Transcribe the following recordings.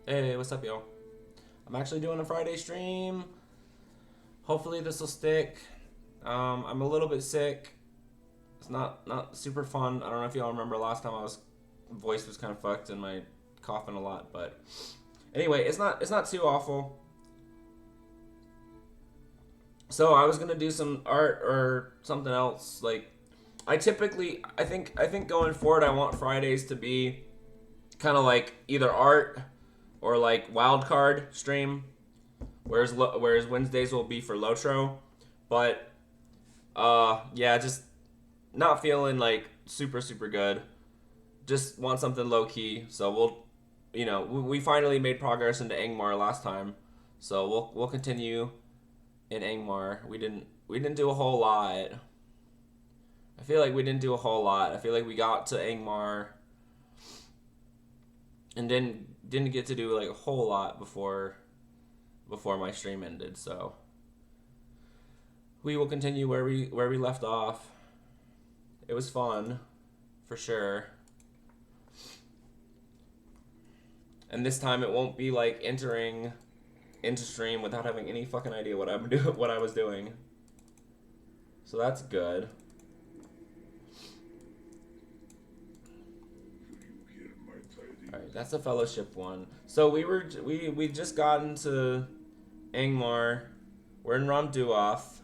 Hey, what's up, yo? I'm actually doing a Friday stream. Hopefully this will stick. I'm a little bit sick. It's not super fun. I don't know if y'all remember last time voice was kind of fucked and my coughing a lot, but anyway, it's not too awful. So I was gonna do some art or something else. Like I think going forward, I want Fridays to be kind of like either art or like wild card stream, whereas Wednesdays will be for LOTRO. But yeah, just not feeling like super good. Just want something low key. So we finally made progress into Angmar last time, so we'll continue in Angmar. We didn't do a whole lot. I feel like we didn't do a whole lot. I feel like we got to Angmar and didn't get to do like a whole lot before my stream ended. So we will continue where we left off. It was fun, for sure. And this time it won't be like entering into stream without having any fucking idea what I was doing. So that's good. All right, that's a fellowship one. So we just got into Angmar. We're in Ramduoth.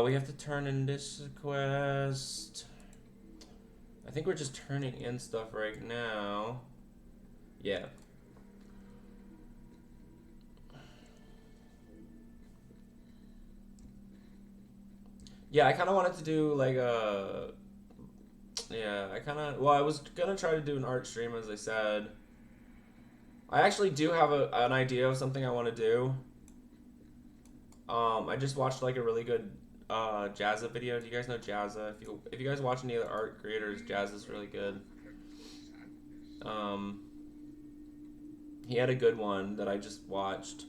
We have to turn in this quest. I think we're just turning in stuff right now. Yeah. Yeah, I kind of wanted to do like a. Yeah, I was gonna try to do an art stream, as I said. I actually do have an idea of something I want to do. I just watched like a really good Jazza video. Do you guys know Jazza? If you guys watch any other art creators, Jazza's really good. Um, he had a good one that I just watched.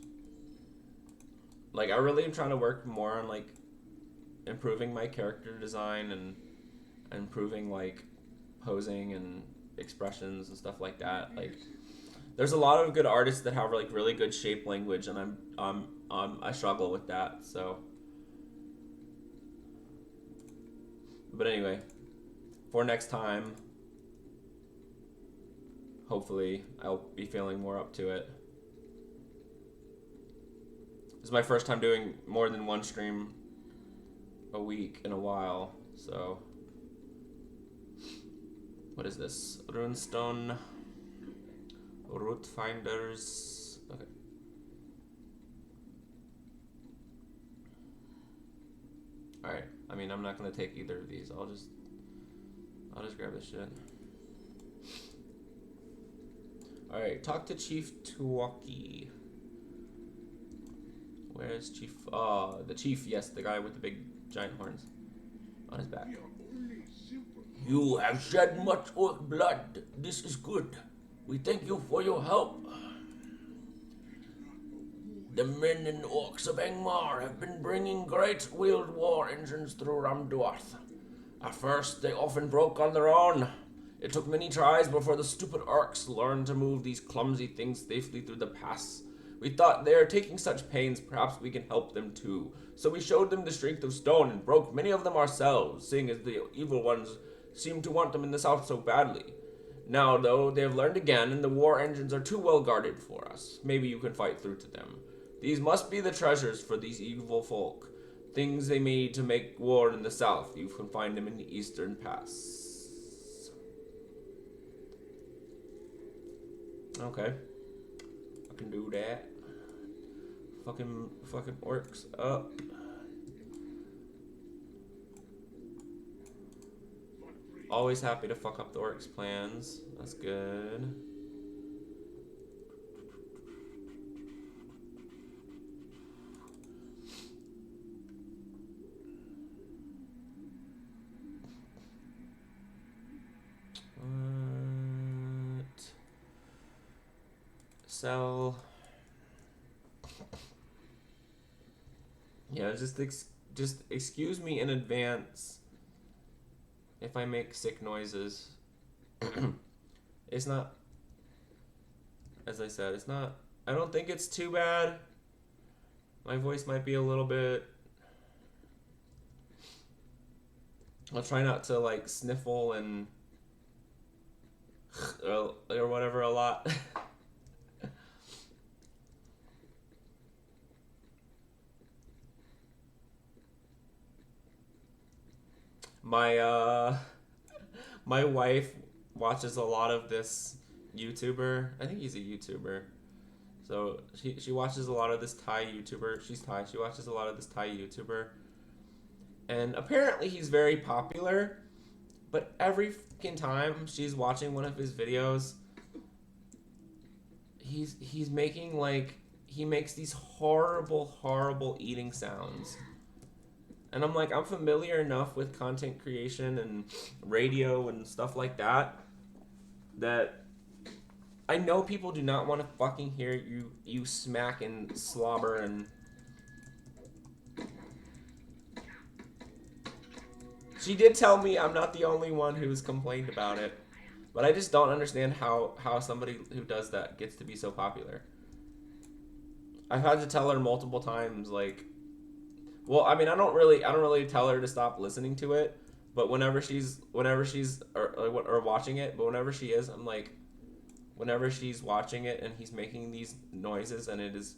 Like I really am trying to work more on like improving my character design and improving like posing and expressions and stuff like that. Like there's a lot of good artists that have like really good shape language, and I struggle with that. So, but anyway, for next time, hopefully I'll be feeling more up to it. This is my first time doing more than one stream a week in a while, so what is this? Runestone, root finders. Okay. All right. I mean, I'm not gonna take either of these. I'll just grab this shit. All right. Talk to Chief Tuwaki. Where's Chief? The Chief. Yes, the guy with the big giant horns on his back. You have shed much orc blood. This is good. We thank you for your help. The men and orcs of Angmar have been bringing great wheeled war engines through Ramduarth. At first, they often broke on their own. It took many tries before the stupid orcs learned to move these clumsy things safely through the pass. We thought they are taking such pains, perhaps we can help them too. So we showed them the strength of stone and broke many of them ourselves, seeing as the evil ones seem to want them in the south so badly. Now, though, they have learned again, and the war engines are too well guarded for us. Maybe you can fight through to them. These must be the treasures for these evil folk. Things they made to make war in the south. You can find them in the eastern pass. Okay. I can do that. Fucking orcs up. Always happy to fuck up the orcs' plans. That's good. What? Sell. Yeah, just excuse me in advance if I make sick noises. It's not as I said, it's not. I don't think it's too bad. My voice might be a little bit. I'll try not to like sniffle and or whatever a lot. My my wife watches a lot of this YouTuber. I think he's a YouTuber. So she watches a lot of this Thai YouTuber. She's Thai. She watches a lot of this Thai YouTuber. And apparently he's very popular, but every fucking time she's watching one of his videos, he's making like he makes these horrible eating sounds. And I'm like, I'm familiar enough with content creation and radio and stuff like that that I know people do not want to fucking hear you smack and slobber and. She did tell me I'm not the only one who's complained about it, but I just don't understand how somebody who does that gets to be so popular. I've had to tell her multiple times, like, well, I mean, I don't really tell her to stop listening to it, but whenever she's or watching it, but whenever she is, I'm like, whenever she's watching it and he's making these noises and it is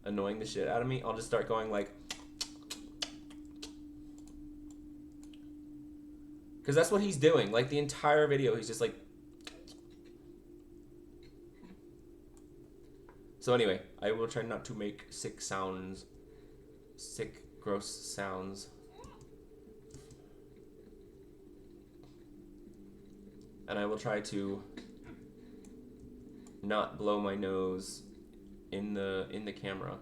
annoying the shit out of me, I'll just start going like. Because that's what he's doing. Like, the entire video, he's just like. So anyway, I will try not to make sick sounds. Sick, gross sounds. And I will try to not blow my nose in the camera.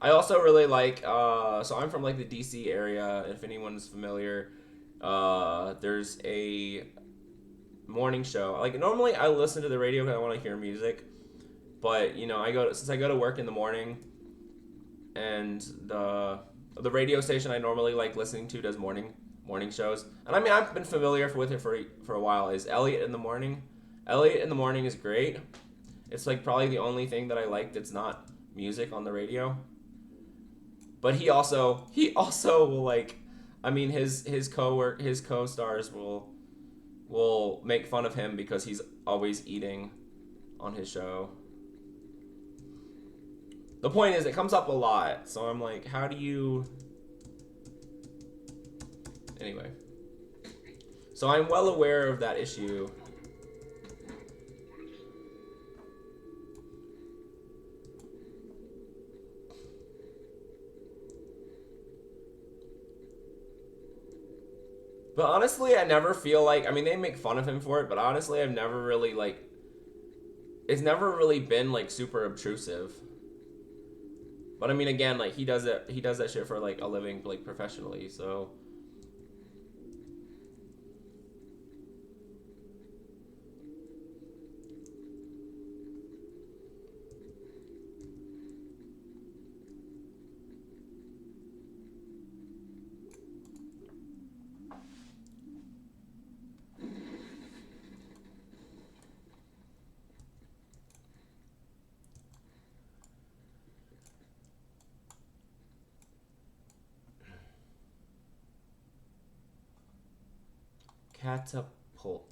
I also really like, so I'm from like the DC area, if anyone's familiar. There's a morning show. Like normally I listen to the radio because I want to hear music, but you know, since I go to work in the morning, and the radio station I normally like listening to does morning shows. And I mean, I've been familiar with it for a while, is Elliot in the Morning. Elliot in the Morning is great. It's like probably the only thing that I like that's not music on the radio. But he also will like, I mean his co-stars will make fun of him because he's always eating on his show. The point is, it comes up a lot, so I'm like, how do you? Anyway, so I'm well aware of that issue. But honestly, I never feel like, I mean, they make fun of him for it, but honestly, I've never really, like, it's never really been, like, super obtrusive. But I mean, again, like, he does that shit for, like, a living, like, professionally, so. Catapult.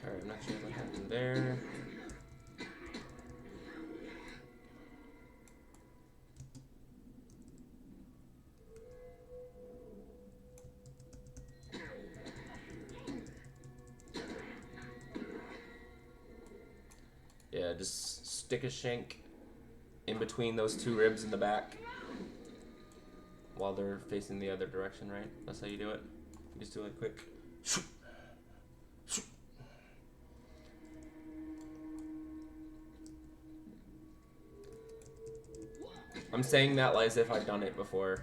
Alright, I'm not sure what happened there. Yeah, just stick a shank in between those two ribs in the back while they're facing the other direction, right? That's how you do it. You just do it quick. I'm saying that like as if I've done it before.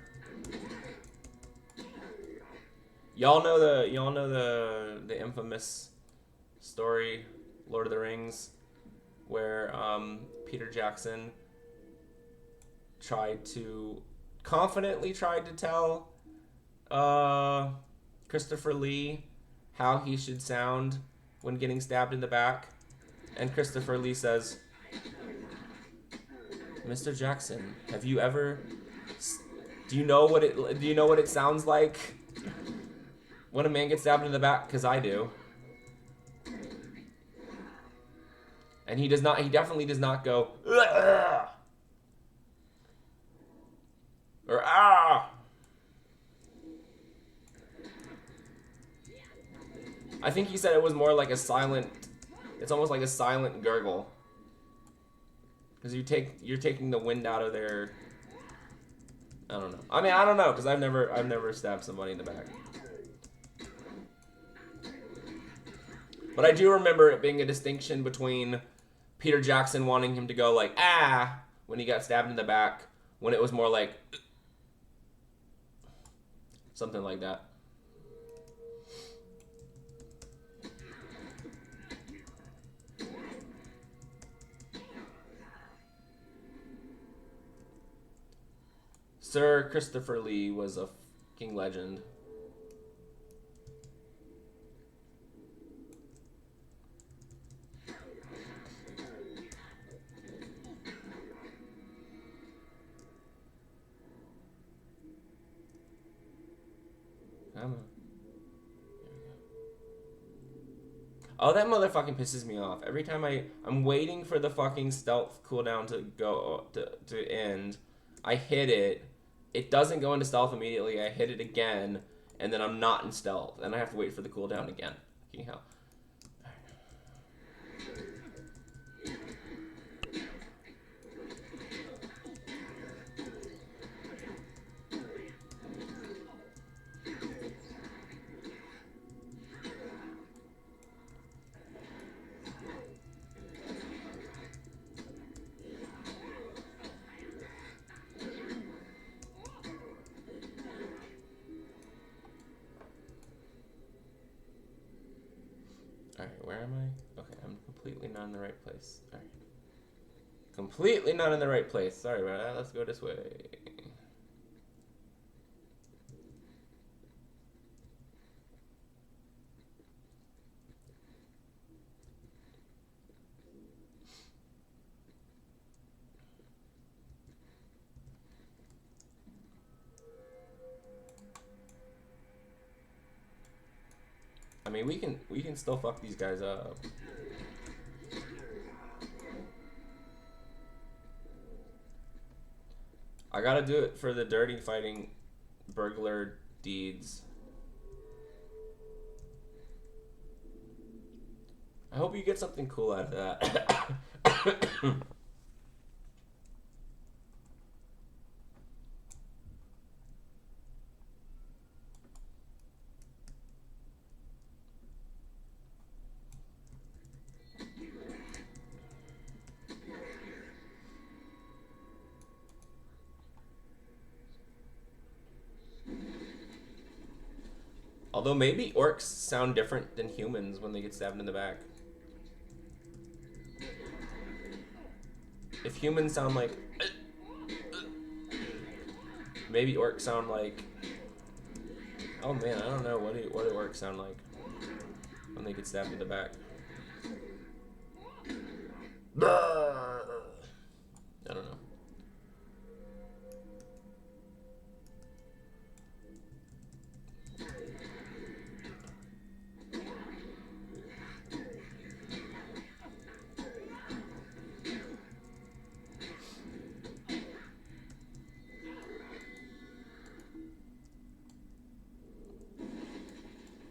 Y'all know the infamous story, Lord of the Rings, where Peter Jackson tried to confidently tried to tell Christopher Lee how he should sound when getting stabbed in the back, and Christopher Lee says, "Mr. Jackson, have you ever? Do you know what it sounds like when a man gets stabbed in the back? Because I do." And he does not. He definitely does not go "Ugh!" or "ah." I think he said it was more like a silent. It's almost like a silent gurgle. Because you're taking the wind out of their. I don't know. I mean, I don't know because I've never stabbed somebody in the back. But I do remember it being a distinction between Peter Jackson wanting him to go like "ah" when he got stabbed in the back, when it was more like something like that. Sir Christopher Lee was a fucking legend. Come on. Oh, that motherfucking pisses me off. Every time I'm waiting for the fucking stealth cooldown to go to end, I hit it. It doesn't go into stealth immediately. I hit it again, and then I'm not in stealth, and I have to wait for the cooldown again. Fucking hell. Alright, where am I? Okay, I'm completely not in the right place. Alright. Completely not in the right place. Sorry about that. Let's go this way. I mean, we can still fuck these guys up. I gotta do it for the dirty fighting burglar deeds. I hope you get something cool out of that. Although maybe orcs sound different than humans when they get stabbed in the back. If humans sound like... maybe orcs sound like... Oh man, I don't know. What do orcs sound like when they get stabbed in the back? I don't know.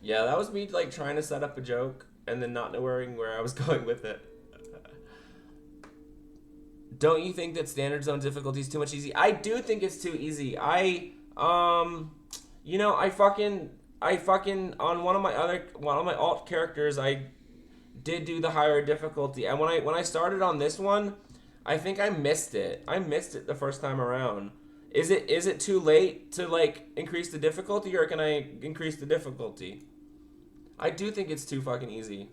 Yeah, that was me like trying to set up a joke and then not knowing where I was going with it. Don't you think that standard zone difficulty is too much easy? I do think it's too easy. You know, I fucking on one of my alt characters, I did do the higher difficulty, and when I started on this one, I think I missed it. I missed it the first time around. Is it too late to like increase the difficulty, or can I increase the difficulty? I do think it's too fucking easy.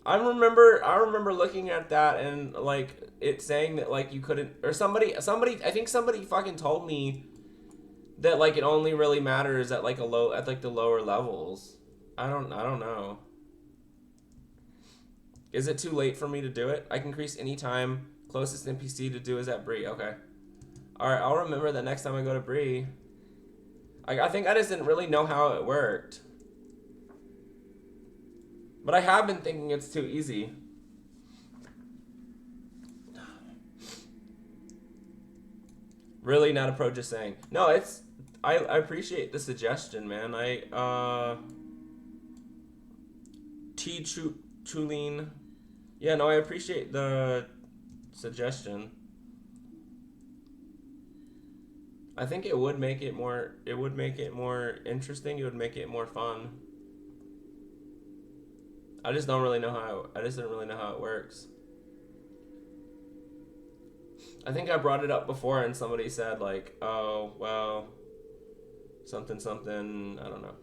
I remember looking at that and like it saying that like you couldn't, or somebody I think somebody fucking told me that like it only really matters at like the lower levels. I don't know. Is it too late for me to do it? I can increase any time. Closest NPC to do is at Bree. Okay. Alright, I'll remember that next time I go to Bree. I think I just didn't really know how it worked. But I have been thinking it's too easy. Really not a pro, just saying. No, it's I appreciate the suggestion, man. T Chulene. Yeah, no, I appreciate the suggestion. I think it would make it more interesting, it would make it more fun. I just don't really know how I just didn't really know how it works. I think I brought it up before and somebody said like, "Oh, well, something something, I don't know."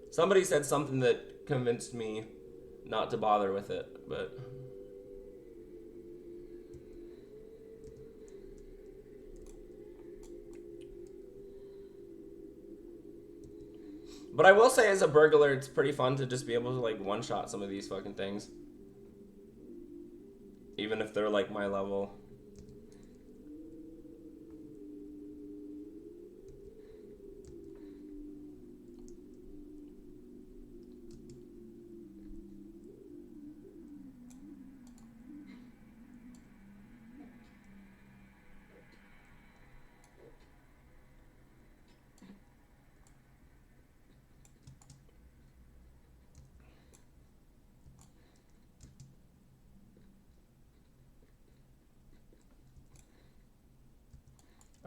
Somebody said something that convinced me not to bother with it, but I will say as a burglar, it's pretty fun to just be able to like one-shot some of these fucking things. Even if they're like my level.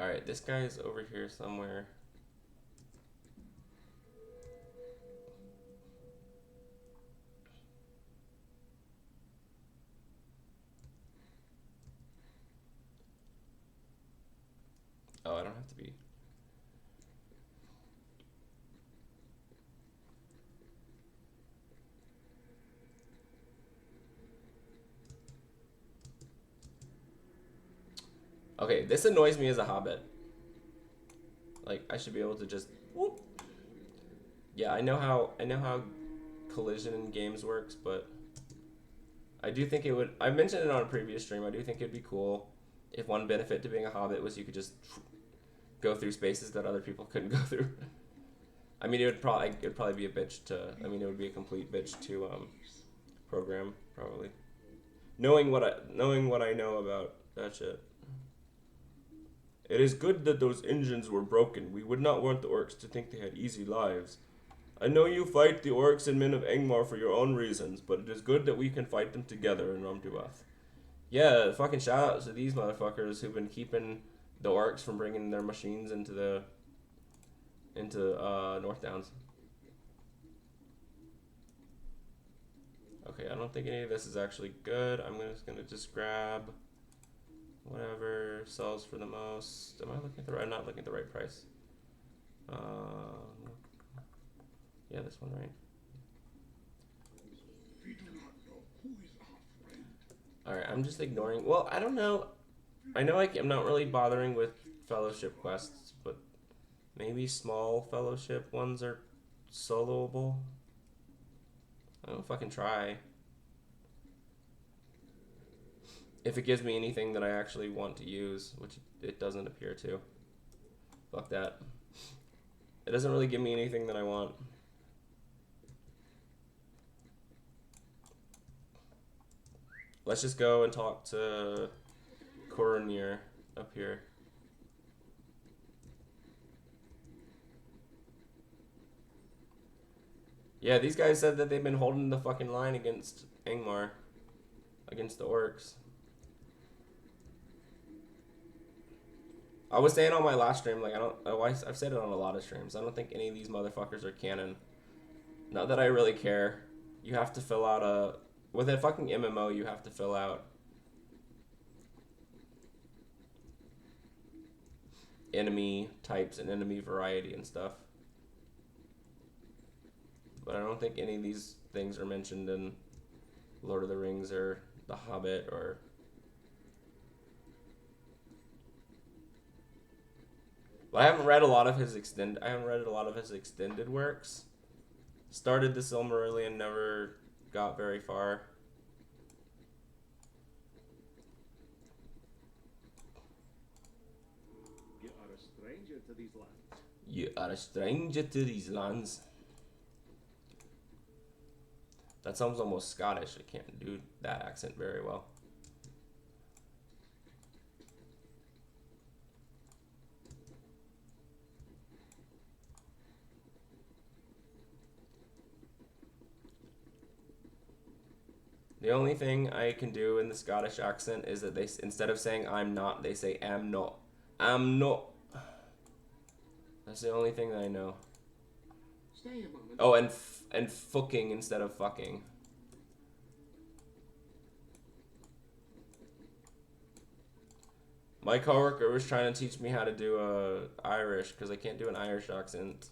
Alright, this guy's over here somewhere. Oh, I don't have to be. Okay, this annoys me as a hobbit. Like, I should be able to just whoop. Yeah, I know how collision in games works, but I do think it would. I mentioned it on a previous stream. I do think it'd be cool if one benefit to being a hobbit was you could just go through spaces that other people couldn't go through. I mean, it'd probably be a bitch to. I mean, it would be a complete bitch to program probably. Knowing what I know about that shit. It is good that those engines were broken. We would not want the orcs to think they had easy lives. I know you fight the orcs and men of Angmar for your own reasons, but it is good that we can fight them together in Ramduath. Yeah, fucking shout out to these motherfuckers who've been keeping the orcs from bringing their machines into North Downs. Okay, I don't think any of this is actually good. I'm just grab whatever sells for the most. Am I looking at the right? I'm not looking at the right price. Yeah, this one, right? Alright, I'm just ignoring. Well, I don't know. I know I'm not really bothering with fellowship quests, but maybe small fellowship ones are soloable. I don't fucking try. If it gives me anything that I actually want to use, which it doesn't appear to. Fuck that. It doesn't really give me anything that I want. Let's just go and talk to Coronir up here. Yeah, these guys said that they've been holding the fucking line against Angmar. Against the orcs. I was saying on my last stream, like, I've said it on a lot of streams, I don't think any of these motherfuckers are canon. Not that I really care. You have to fill out with a fucking MMO, you have to fill out enemy types and enemy variety and stuff. but I don't think any of these things are mentioned in Lord of the Rings or The Hobbit or... But I haven't read a lot of his extended works. Started the Silmarillion, never got very far. You are a stranger to these lands. You are a stranger to these lands. That sounds almost Scottish. I can't do that accent very well. The only thing I can do in the Scottish accent is that they, instead of saying I'm not, they say am not. Am not. That's the only thing that I know. Stay a moment. Oh, and fucking instead of fucking. My coworker was trying to teach me how to do Irish because I can't do an Irish accent.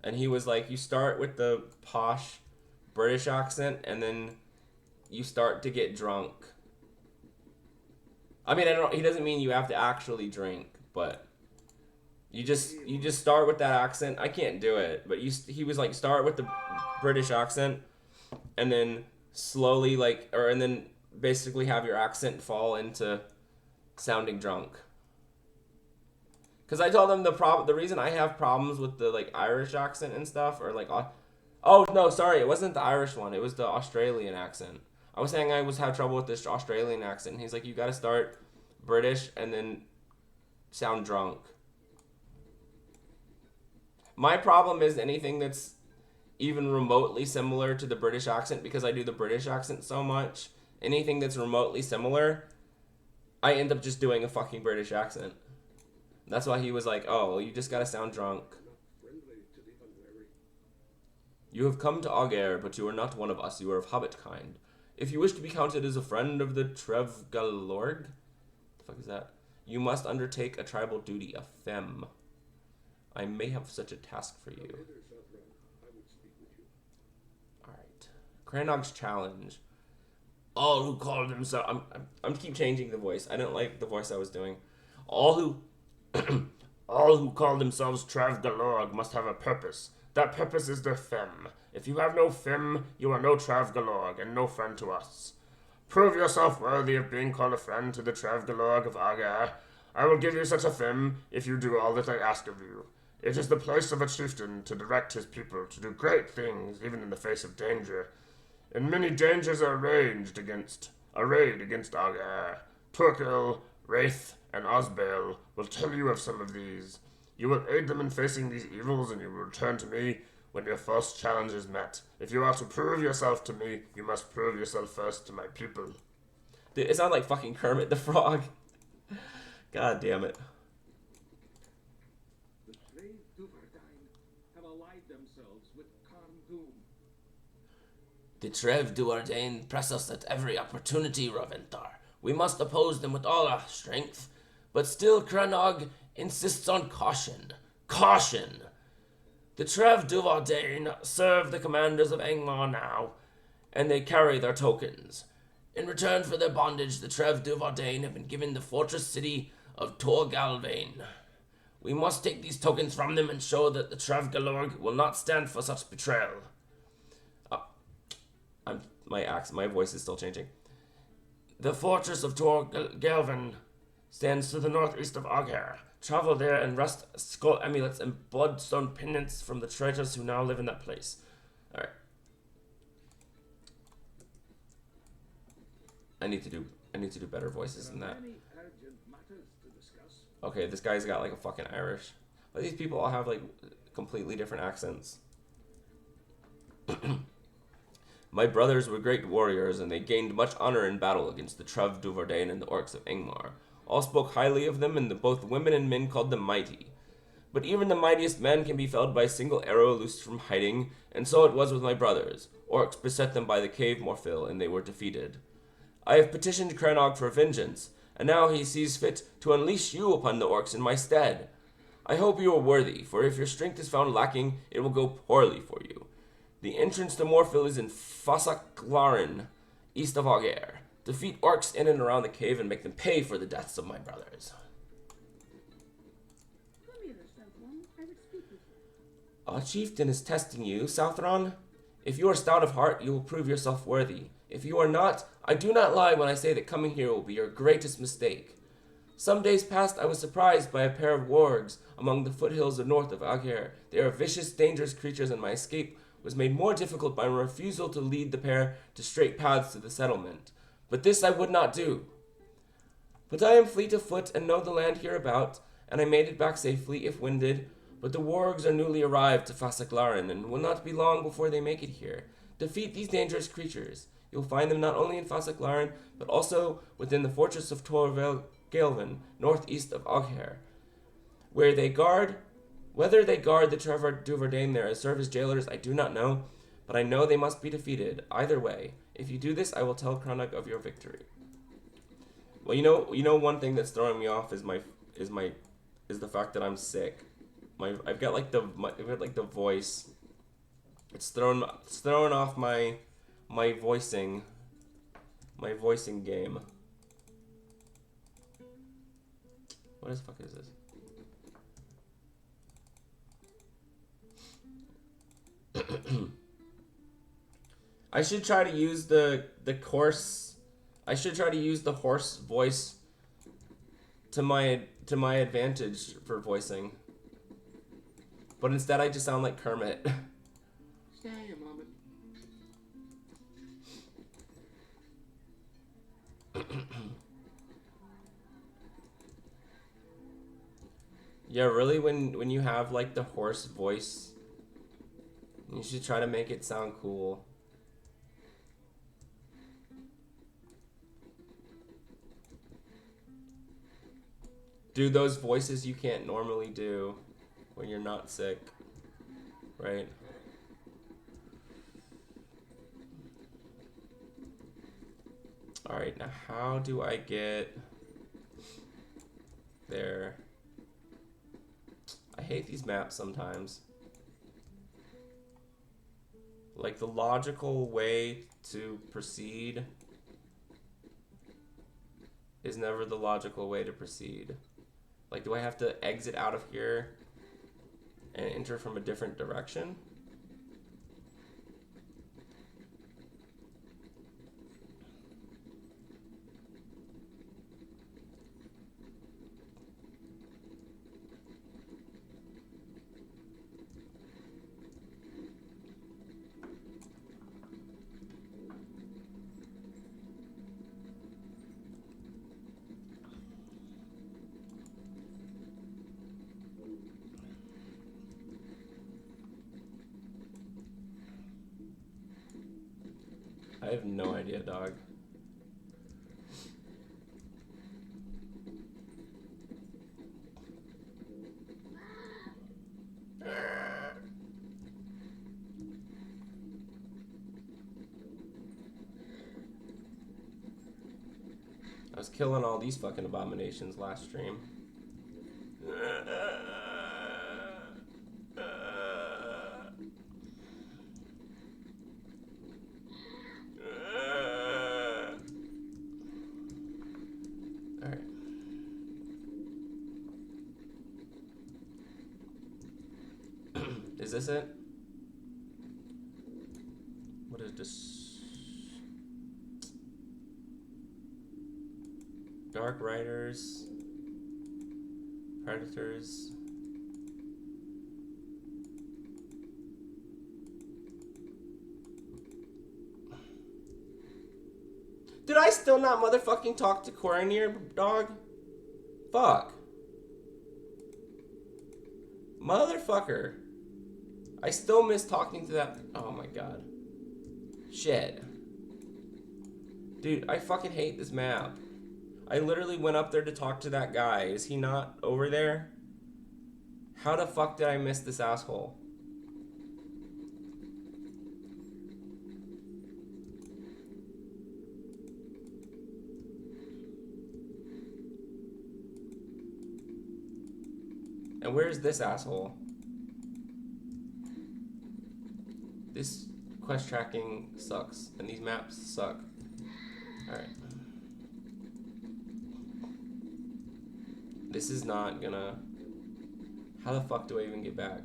And he was like, you start with the posh British accent and then you start to get drunk. I mean, he doesn't mean you have to actually drink, but you just start with that accent. I can't do it, but he was like, start with the British accent and then slowly and then basically have your accent fall into sounding drunk. Because I told him the reason I have problems with the Irish accent and stuff, or oh no, sorry, it wasn't the Irish one, it was the Australian accent. I was saying I have trouble with this Australian accent. And he's like, you got to start British and then sound drunk. My problem is anything that's even remotely similar to the British accent, because I do the British accent so much. Anything that's remotely similar, I end up just doing a fucking British accent. That's why he was like, oh, well, you just got to sound drunk. You have come to Aughair, but you are not one of us. You are of hobbit kind. If you wish to be counted as a friend of the Trevgalorg, the fuck is that? You must undertake a tribal duty, a fem. I may have such a task for you. Alright. Cranog's challenge. All who call themselves... I'm keep changing the voice. I don't like the voice I was doing. All who... all who call themselves Trevgalorg must have a purpose. That purpose is their fem. If you have no fem, you are no Trevgalorg and no friend to us. Prove yourself worthy of being called a friend to the Trevgalorg of Aughair. I will give you such a fem if you do all that I ask of you. It is the place of a chieftain to direct his people to do great things, even in the face of danger. And many dangers are arrayed against Aughair. Turkil, Wraith, and Osbale will tell you of some of these. You will aid them in facing these evils, and you will return to me when your first challenge is met. If you are to prove yourself to me, you must prove yourself first to my people. Dude, it sounds like fucking Kermit the Frog. God damn it. The Trade Duvardine have allied themselves with Khan Doom. The Trev Duardain press us at every opportunity, Raventar. We must oppose them with all our strength. But still Crannog insists on caution. Caution! The Trev Duardain serve the commanders of Angmar now, and they carry their tokens. In return for their bondage, the Trev Duardain have been given the fortress city of Torgalvain. We must take these tokens from them and show that the Trevgalorg will not stand for such betrayal. My voice is still changing. The fortress of Torgalvain stands to the northeast of Aughair. Travel there and wrest skull amulets and bloodstone pendants from the traitors who now live in that place. Alright. I need to do better voices than that. Okay, this guy's got a fucking Irish. But these people all have completely different accents. My brothers were great warriors, and they gained much honor in battle against the Trev Duvardain and the orcs of Angmar. All spoke highly of them, and both women and men called them mighty. But even the mightiest man can be felled by a single arrow loosed from hiding, and so it was with my brothers. Orcs beset them by the cave Morphil, and they were defeated. I have petitioned Crannog for vengeance, and now he sees fit to unleash you upon the orcs in my stead. I hope you are worthy, for if your strength is found lacking, it will go poorly for you. The entrance to Morphil is in Fasaklarin, east of Auger. Defeat orcs in and around the cave and make them pay for the deaths of my brothers. Come here, Southron. I would speak with you. Our chieftain is testing you, Southron. If you are stout of heart, you will prove yourself worthy. If you are not, I do not lie when I say that coming here will be your greatest mistake. Some days past, I was surprised by a pair of wargs among the foothills north of Auger. They are vicious, dangerous creatures, and my escape was made more difficult by my refusal to lead the pair to straight paths to the settlement. But this I would not do. But I am fleet of foot and know the land hereabout, and I made it back safely, if winded. But the wargs are newly arrived to Fasaklarin, and will not be long before they make it here. Defeat these dangerous creatures. You'll find them not only in Fasaklarin, but also within the fortress of Torvelgelvin, northeast of Auger, whether they guard the Trevor Duverdain there as serve as jailers, I do not know, but I know they must be defeated. Either way, if you do this, I will tell Kronach of your victory. Well, you know, one thing that's throwing me off is the fact that I'm sick. I've got like the voice. It's throwing off my voicing game. What the fuck is this? I should try to use the coarse. I should try to use the hoarse voice to my advantage for voicing. But instead, I just sound like Kermit. Stay a moment. Yeah, really, when you have like the hoarse voice, you should try to make it sound cool. Do those voices you can't normally do when you're not sick, right? Alright, now how do I get there? I hate these maps sometimes. Like, the logical way to proceed is never the logical way to proceed. Like, do I have to exit out of here and enter from a different direction? I have no idea, dog. I was killing all these fucking abominations last stream. Alright. Is this it? What is this? Dark Riders, Predators. Did I still not motherfucking talk to Coronir, dog? Fuck. Motherfucker. I still miss talking to that. Oh my god. Shit. Dude, I fucking hate this map. I literally went up there to talk to that guy. Is he not over there? How the fuck did I miss this asshole? And where's this asshole? quest tracking sucks, and these maps suck. Alright. This is not gonna... How the fuck do I even get back?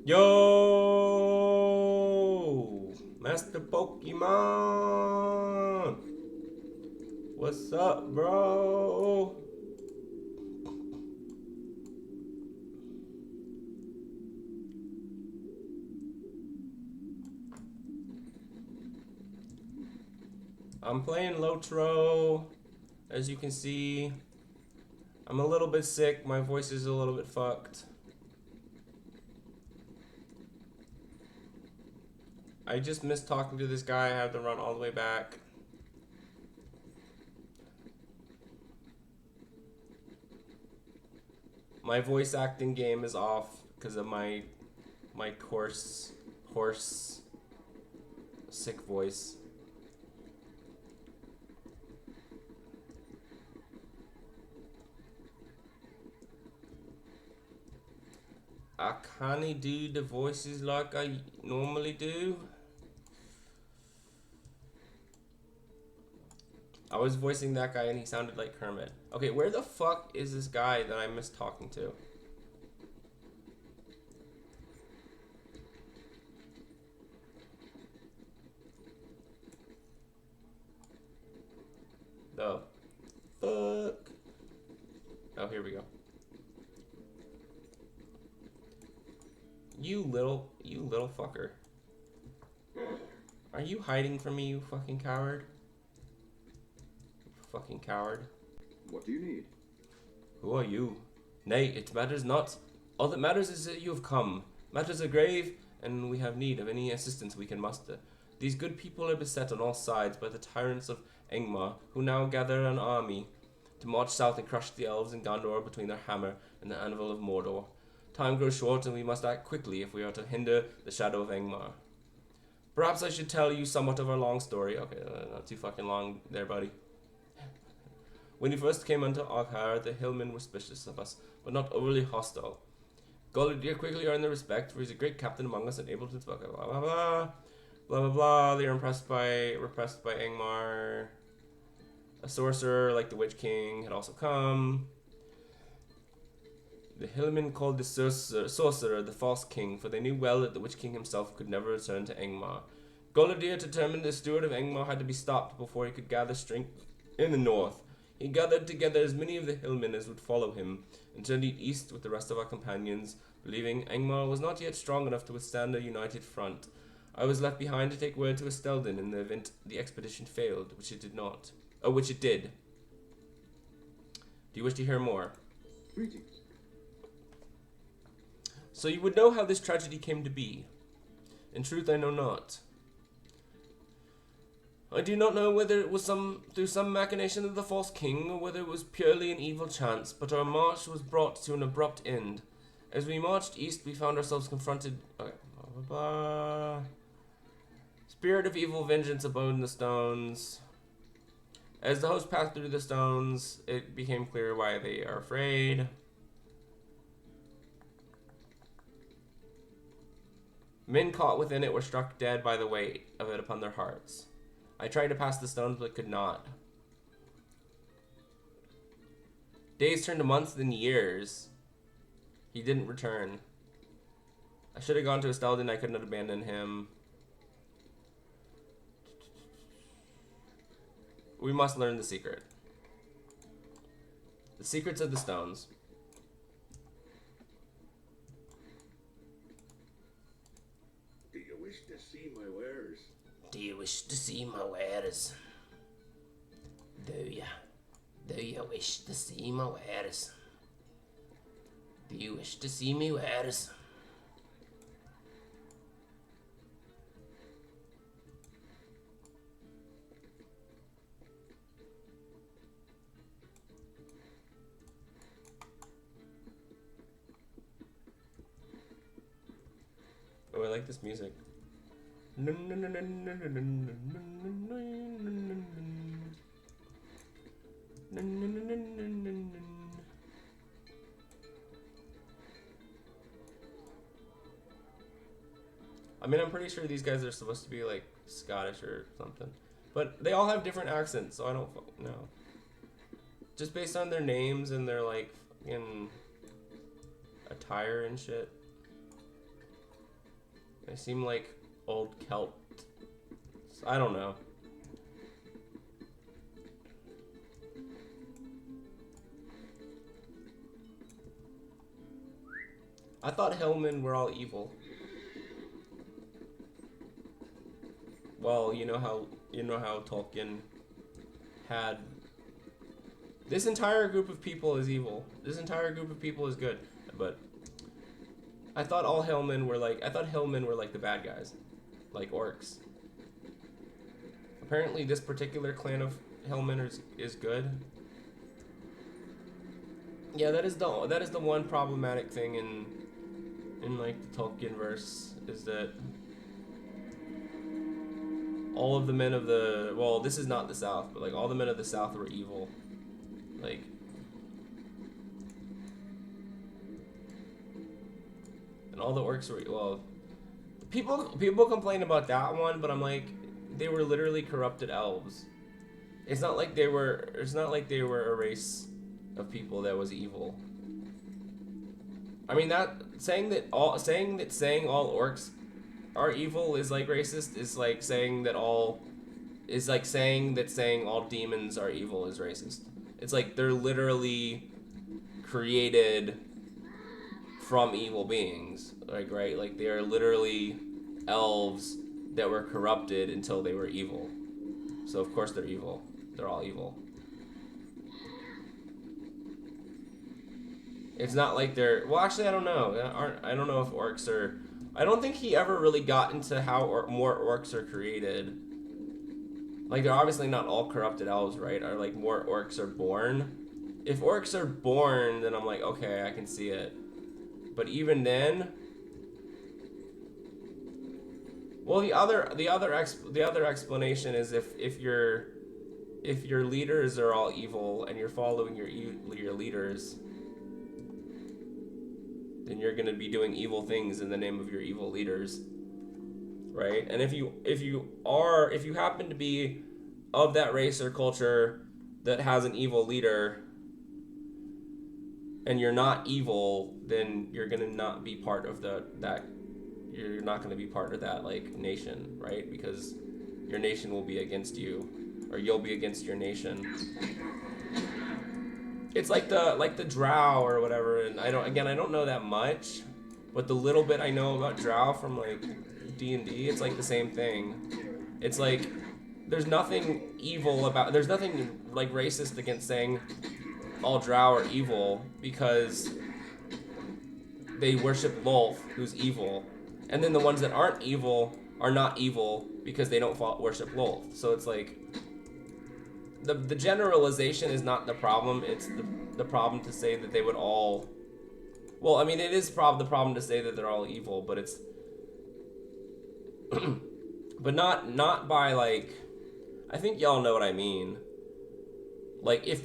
Yo, Master Pokemon, what's up, bro? I'm playing LOTRO, as you can see. I'm a little bit sick, my voice is a little bit fucked. I just missed talking to this guy. I had to run all the way back. My voice acting game is off because of my hoarse, sick voice. I kinda do the voices like I normally do. I was voicing that guy and he sounded like Kermit. Okay, where the fuck is this guy that I missed talking to? The fuck? Oh, here we go. You little fucker. Are you hiding from me, you fucking coward? Fucking coward. What do you need? Who are you? Nay, it matters not. All that matters is that you have come. Matters are grave, and we have need of any assistance we can muster. These good people are beset on all sides by the tyrants of Angmar, who now gather an army to march south and crush the elves in Gondor between their hammer and the anvil of Mordor. Time grows short, and we must act quickly if we are to hinder the shadow of Angmar. Perhaps I should tell you somewhat of our long story. Okay, not too fucking long there, buddy. When we first came into Oghar, the hillmen were suspicious of us, but not overly hostile. Golidir quickly earned their respect, for he's a great captain among us and able to talk. Blah blah blah, blah blah blah. They were repressed by Angmar. A sorcerer like the Witch King had also come. The hillmen called the sorcerer the false king, for they knew well that the Witch King himself could never return to Angmar. Golidir determined the steward of Angmar had to be stopped before he could gather strength in the north. He gathered together as many of the hillmen as would follow him, and journeyed east with the rest of our companions, believing Angmar was not yet strong enough to withstand a united front. I was left behind to take word to Estelden in the event the expedition failed, which it did not. Oh, which it did. Do you wish to hear more? Greetings. So you would know how this tragedy came to be. In truth, I know not. I do not know whether it was through some machination of the false king, or whether it was purely an evil chance, but our march was brought to an abrupt end. As we marched east, we found ourselves confronted... Okay, blah, blah, blah. Spirit of evil vengeance abode in the stones. As the host passed through the stones, it became clear why they are afraid. Men caught within it were struck dead by the weight of it upon their hearts. I tried to pass the stones, but could not. Days turned to months, then years. He didn't return. I should have gone to Estelden. I could not abandon him. We must learn the secret. The secrets of the stones. Do you wish to see my wares? Do you wish to see my wares? Do you? Do you wish to see my wares? Do you wish to see me wares? Oh, I like this music. I mean, I'm pretty sure these guys are supposed to be like Scottish or something, but they all have different accents, so I don't know. Just based on their names and their like fucking attire and shit, they seem like old Celt. I don't know. I thought hillmen were all evil. Well, you know how Tolkien had this entire group of people is evil. This entire group of people is good, but I thought hillmen were like the bad guys, like orcs. Apparently, this particular clan of hillmen is good. Yeah, that is the one problematic thing in like the Tolkien verse is that all of the men of the, well, this is not the South, but like all the men of the South were evil. Like, and all the orcs were, well, people complain about that one, but I'm like, they were literally corrupted elves. It's not like they were a race of people that was evil. I mean, that saying all orcs are evil is like racist, is like saying all demons are evil is racist. It's like they're literally created from evil beings, like, right? Like, they are literally elves that were corrupted until they were evil. So of course they're evil. They're all evil. It's not like they're, well, actually, I don't know. I don't know if orcs are, I don't think he ever really got into how more orcs are created. Like, they're obviously not all corrupted elves, right? Or like more orcs are born. If orcs are born, then I'm like, okay, I can see it. But even then, well, the other explanation is if your leaders are all evil and you're following your leaders, then you're gonna be doing evil things in the name of your evil leaders, right? And if you happen to be of that race or culture that has an evil leader, and you're not evil, then you're gonna not be part of you're not gonna be part of that like nation, right? Because your nation will be against you, or you'll be against your nation. It's like the drow or whatever, and I don't know that much, but the little bit I know about drow from like D&D, it's like the same thing. It's like there's nothing like racist against saying all drow are evil because they worship Lolth, who's evil, and then the ones that aren't evil are not evil because they don't worship Lolth. So it's like the generalization is not the problem. It's the problem to say that they would all. Well, I mean, it is the problem to say that they're all evil, but it's, but not by like, I think y'all know what I mean. Like, if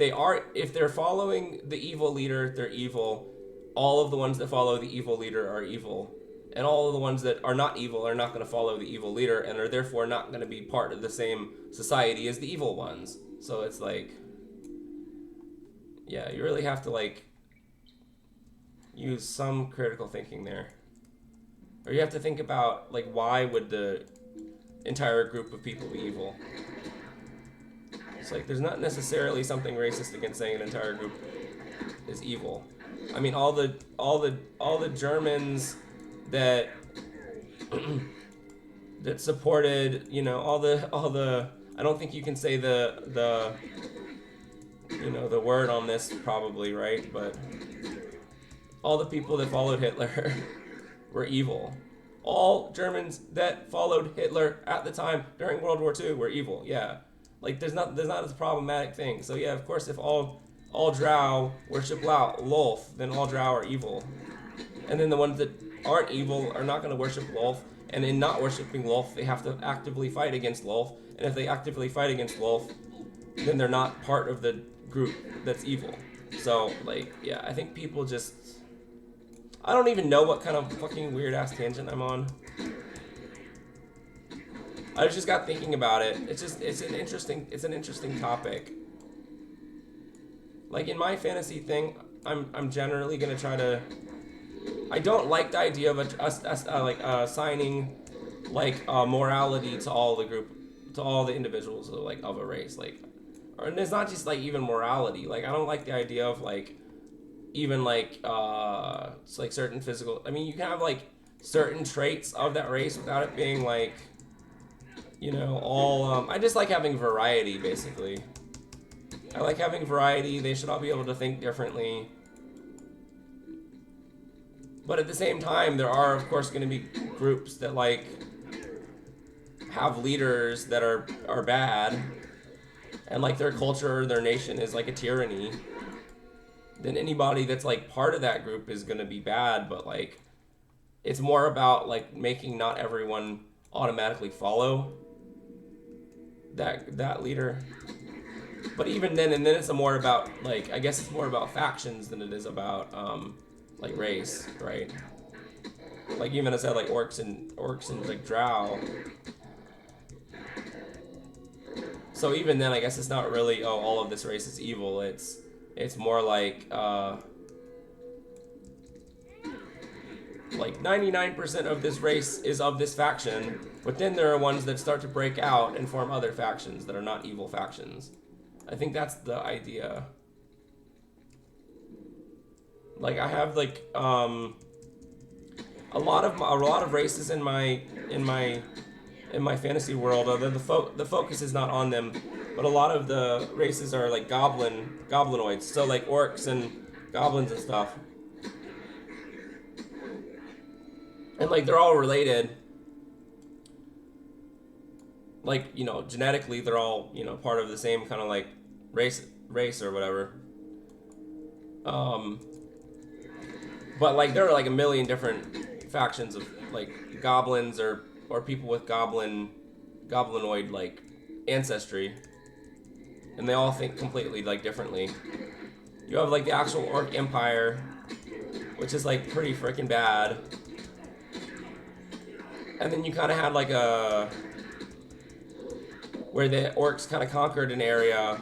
they're following the evil leader, they're evil. All of the ones that follow the evil leader are evil. And all of the ones that are not evil are not going to follow the evil leader and are therefore not going to be part of the same society as the evil ones. So it's like, yeah, you really have to like use some critical thinking there. Or you have to think about like, why would the entire group of people be evil? It's like, there's not necessarily something racist against saying an entire group is evil. I mean, all the Germans that that supported, you know, all the. I don't think you can say the you know, the word on this probably, right? But all the people that followed Hitler were evil. All Germans that followed Hitler at the time during World War II were evil. Yeah, like there's not a problematic thing. So yeah, of course, if all Drow worship Lolth, then all Drow are evil, and then the ones that aren't evil are not going to worship Lolth. And in not worshiping Lolth, they have to actively fight against Lolth. And if they actively fight against Lolth, then they're not part of the group that's evil. So like, yeah, I think people just. I don't even know what kind of fucking weird ass tangent I'm on. I just got thinking about it. It's an interesting topic. Like in my fantasy thing, I'm generally gonna try to. I don't like the idea of assigning like morality to all the group, to all the individuals of, like, of a race. Like, and it's not just like even morality. Like I don't like the idea of like. Even like it's like certain physical. I mean, you can have like certain traits of that race without it being like, you know, all. I just like having variety, basically. I like having variety. They should all be able to think differently. But at the same time, there are of course going to be groups that like have leaders that are bad, and like their culture or their nation is like a tyranny. Then anybody that's like part of that group is going to be bad, but like it's more about like making not everyone automatically follow that leader. But even then, and then it's more about like, I guess it's more about factions than it is about like race, right? Like even as I said, like orcs and like drow. So even then, I guess it's not really, oh, all of this race is evil. It's more like 99% of this race is of this faction, but then there are ones that start to break out and form other factions that are not evil factions. I think that's the idea. Like I have like a lot of races in my fantasy world. Although the focus is not on them. But a lot of the races are like goblinoids, so like orcs and goblins and stuff. And like they're all related. Like, you know, genetically they're all, you know, part of the same kind of like race or whatever. But like there are like a million different factions of like goblins or people with goblinoid like ancestry. And they all think completely like differently. You have like the actual orc empire, which is like pretty freaking bad. And then you kind of had like where the orcs kind of conquered an area,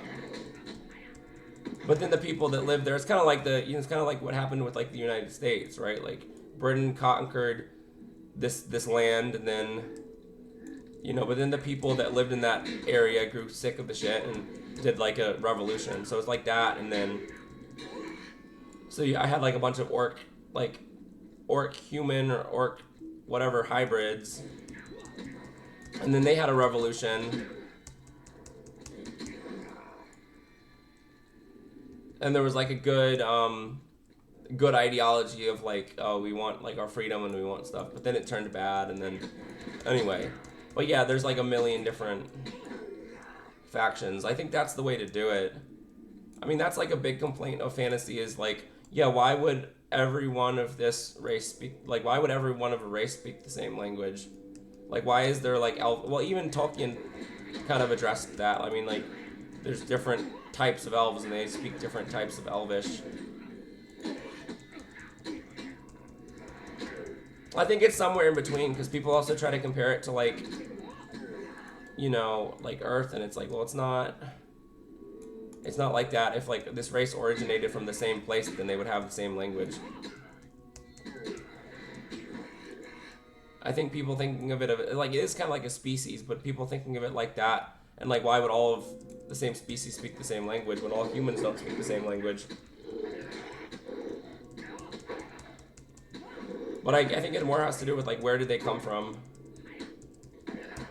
but then the people that lived there, it's kind of like it's kind of like what happened with like the United States, right? Like Britain conquered this land, and then, you know, but then the people that lived in that area grew sick of the shit and did like a revolution. So it's like that, and then so I had like a bunch of orc human or orc whatever hybrids, and then they had a revolution, and there was like a good ideology of like, oh, we want like our freedom and we want stuff, but then it turned bad, and then anyway. But yeah, there's like a million different factions. I think that's the way to do it. I mean, that's like a big complaint of fantasy is like, yeah, why would every one of this race speak, like, why would every one of a race speak the same language? Like, why is there like well, even Tolkien kind of addressed that. I mean, like, there's different types of elves and they speak different types of Elvish. I think it's somewhere in between, because people also try to compare it to like, you know, like Earth, and it's like, well, it's not like that. If like this race originated from the same place, then they would have the same language. I think people thinking of it like, it is kind of like a species, but people thinking of it like that, and like, why would all of the same species speak the same language when all humans don't speak the same language? But I think it more has to do with like, where did they come from?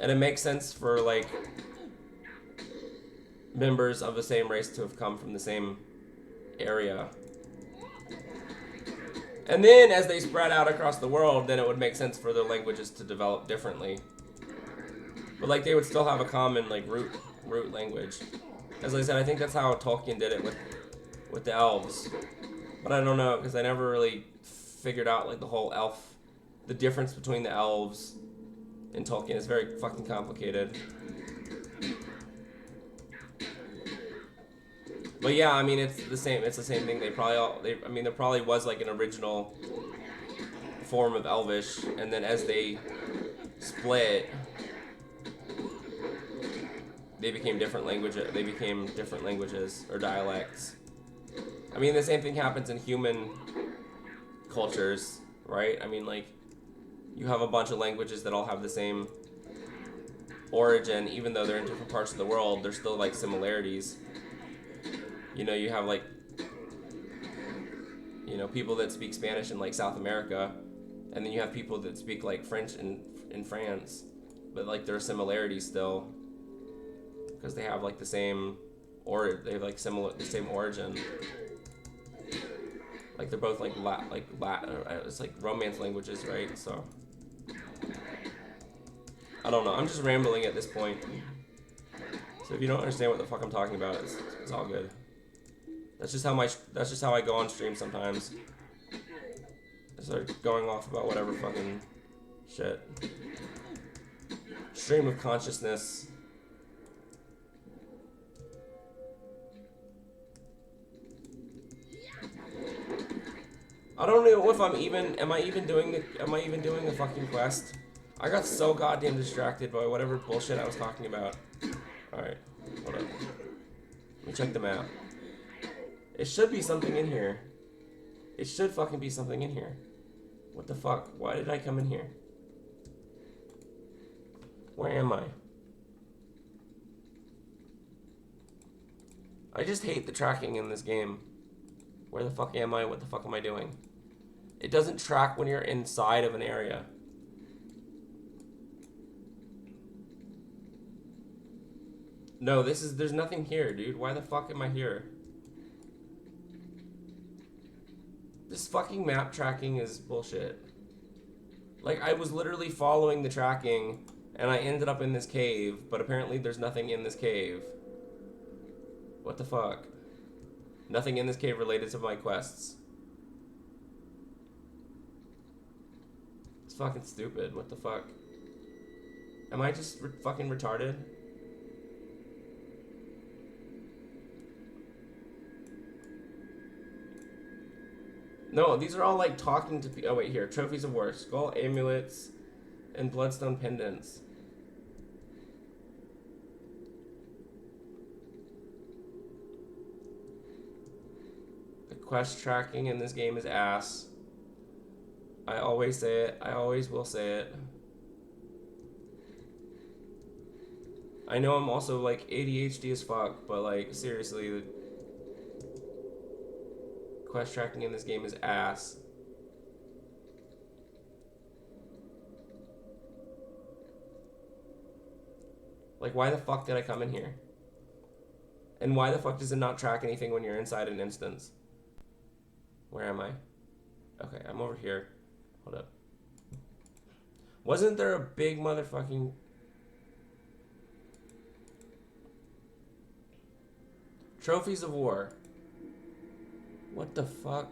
And it makes sense for, like, members of the same race to have come from the same area. And then as they spread out across the world, then it would make sense for their languages to develop differently. But, like, they would still have a common, like, root language. As I said, I think that's how Tolkien did it with the elves. But I don't know, because I never really figured out, like, the whole the difference between the elves in Tolkien is very fucking complicated. But yeah, I mean, it's the same thing. There probably was, like, an original form of Elvish, and then as they split, they became different languages or dialects. I mean, the same thing happens in human cultures, right? I mean, like, you have a bunch of languages that all have the same origin, even though they're in different parts of the world, there's still, like, similarities. You know, you have, like, you know, people that speak Spanish in, like, South America, and then you have people that speak, like, French in France, but, like, there are similarities still, because they have, like, the same, or they have, like, the same origin. Like, they're both, like, Latin, it's, like, Romance languages, right? So, I don't know, I'm just rambling at this point. So if you don't understand what the fuck I'm talking about, it's all good. That's just how I go on stream sometimes. I start going off about whatever fucking shit. Stream of consciousness. I don't know if am I even doing the fucking quest? I got so goddamn distracted by whatever bullshit I was talking about. Alright, hold up. Let me check the map. It should be something in here. It should fucking be something in here. What the fuck? Why did I come in here? Where am I? I just hate the tracking in this game. Where the fuck am I? What the fuck am I doing? It doesn't track when you're inside of an area. No, there's nothing here, dude. Why the fuck am I here? This fucking map tracking is bullshit. Like, I was literally following the tracking, and I ended up in this cave, but apparently there's nothing in this cave. What the fuck? Nothing in this cave related to my quests. It's fucking stupid. What the fuck? Am I just fucking retarded? No, these are all like talking to people. Oh, wait, here. Trophies of War. Skull amulets and bloodstone pendants. The quest tracking in this game is ass. I always say it. I always will say it. I know I'm also like ADHD as fuck, but like seriously, the quest tracking in this game is ass. Like, why the fuck did I come in here? And why the fuck does it not track anything when you're inside an instance? Where am I? Okay, I'm over here. Hold up. Wasn't there a big motherfucking... Trophies of War. What the fuck?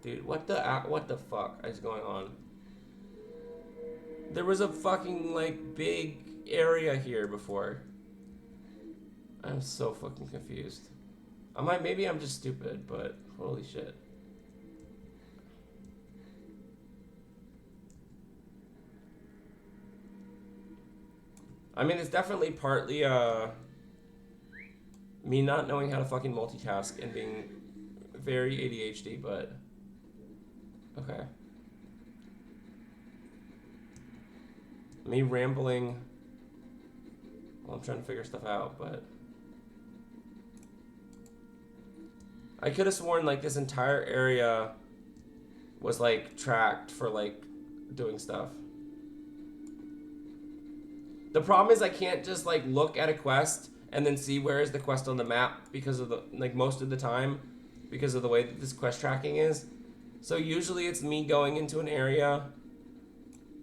Dude, what the fuck is going on? There was a fucking, like, big area here before. I'm so fucking confused. Maybe I'm just stupid, but holy shit. I mean, it's definitely partly, me not knowing how to fucking multitask and being very ADHD, but okay. Me rambling while I'm trying to figure stuff out, but I could have sworn like this entire area was like tracked for like doing stuff. The problem is I can't just like look at a quest and then see where is the quest on the map because of the like most of the time because of the way that this quest tracking is. So usually it's me going into an area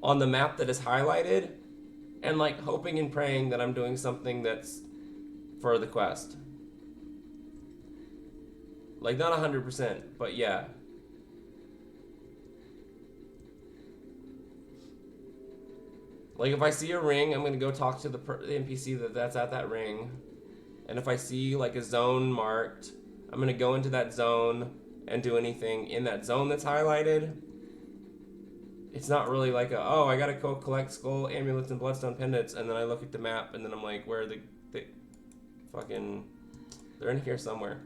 on the map that is highlighted and like hoping and praying that I'm doing something that's for the quest. Like not 100%, but yeah. Like if I see a ring, I'm gonna go talk to the NPC that's at that ring. And if I see like a zone marked, I'm gonna go into that zone and do anything in that zone that's highlighted. It's not really like a, oh, I gotta go collect skull amulets and bloodstone pendants, and then I look at the map and then I'm like, where are the fucking, they're in here somewhere.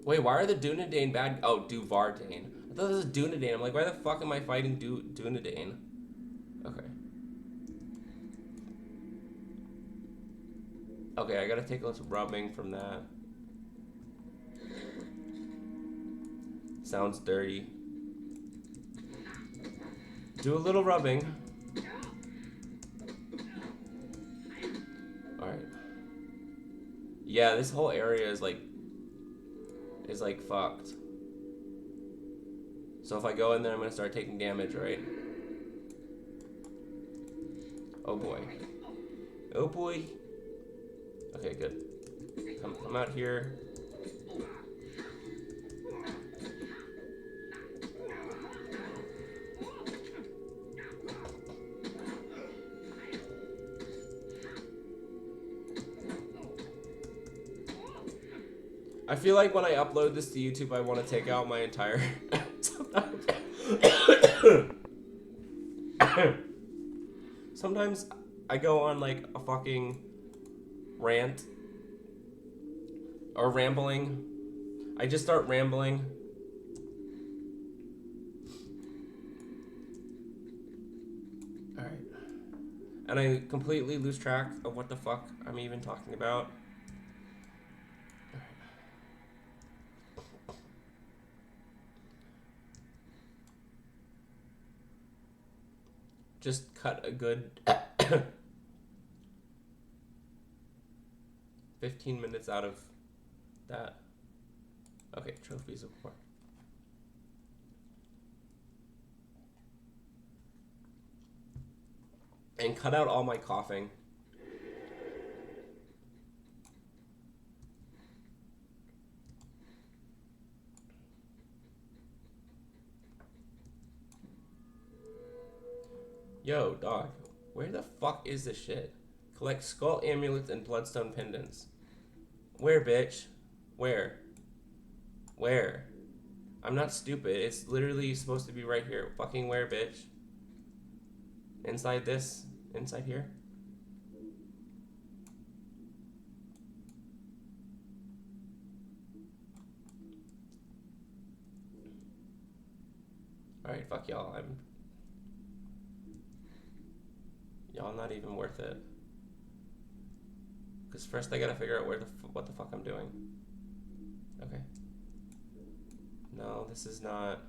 Wait, why are the Dunedain bad? Oh, Duvardain. I thought this was Dunedain. I'm like, why the fuck am I fighting Dunedain? Okay. Okay, I gotta take a little rubbing from that. Sounds dirty. Do a little rubbing. Alright. Yeah, this whole area is like fucked. So if I go in there, I'm gonna start taking damage, right? Oh boy. Oh boy. Okay, good. Come out here. I feel like when I upload this to YouTube, I want to take out my entire... Sometimes I go on like a fucking rant or rambling. I just start rambling. Alright. And I completely lose track of what the fuck I'm even talking about. Just cut a good 15 minutes out of that. Okay, trophies of war. And cut out all my coughing. Yo, dog, where the fuck is this shit? Collect skull amulets and bloodstone pendants. Where, bitch? Where? Where? I'm not stupid. It's literally supposed to be right here. Fucking where, bitch? Inside this? Inside here? Alright, fuck y'all. Y'all not even worth it. Because first I gotta figure out what the fuck I'm doing. Okay. No, this is not...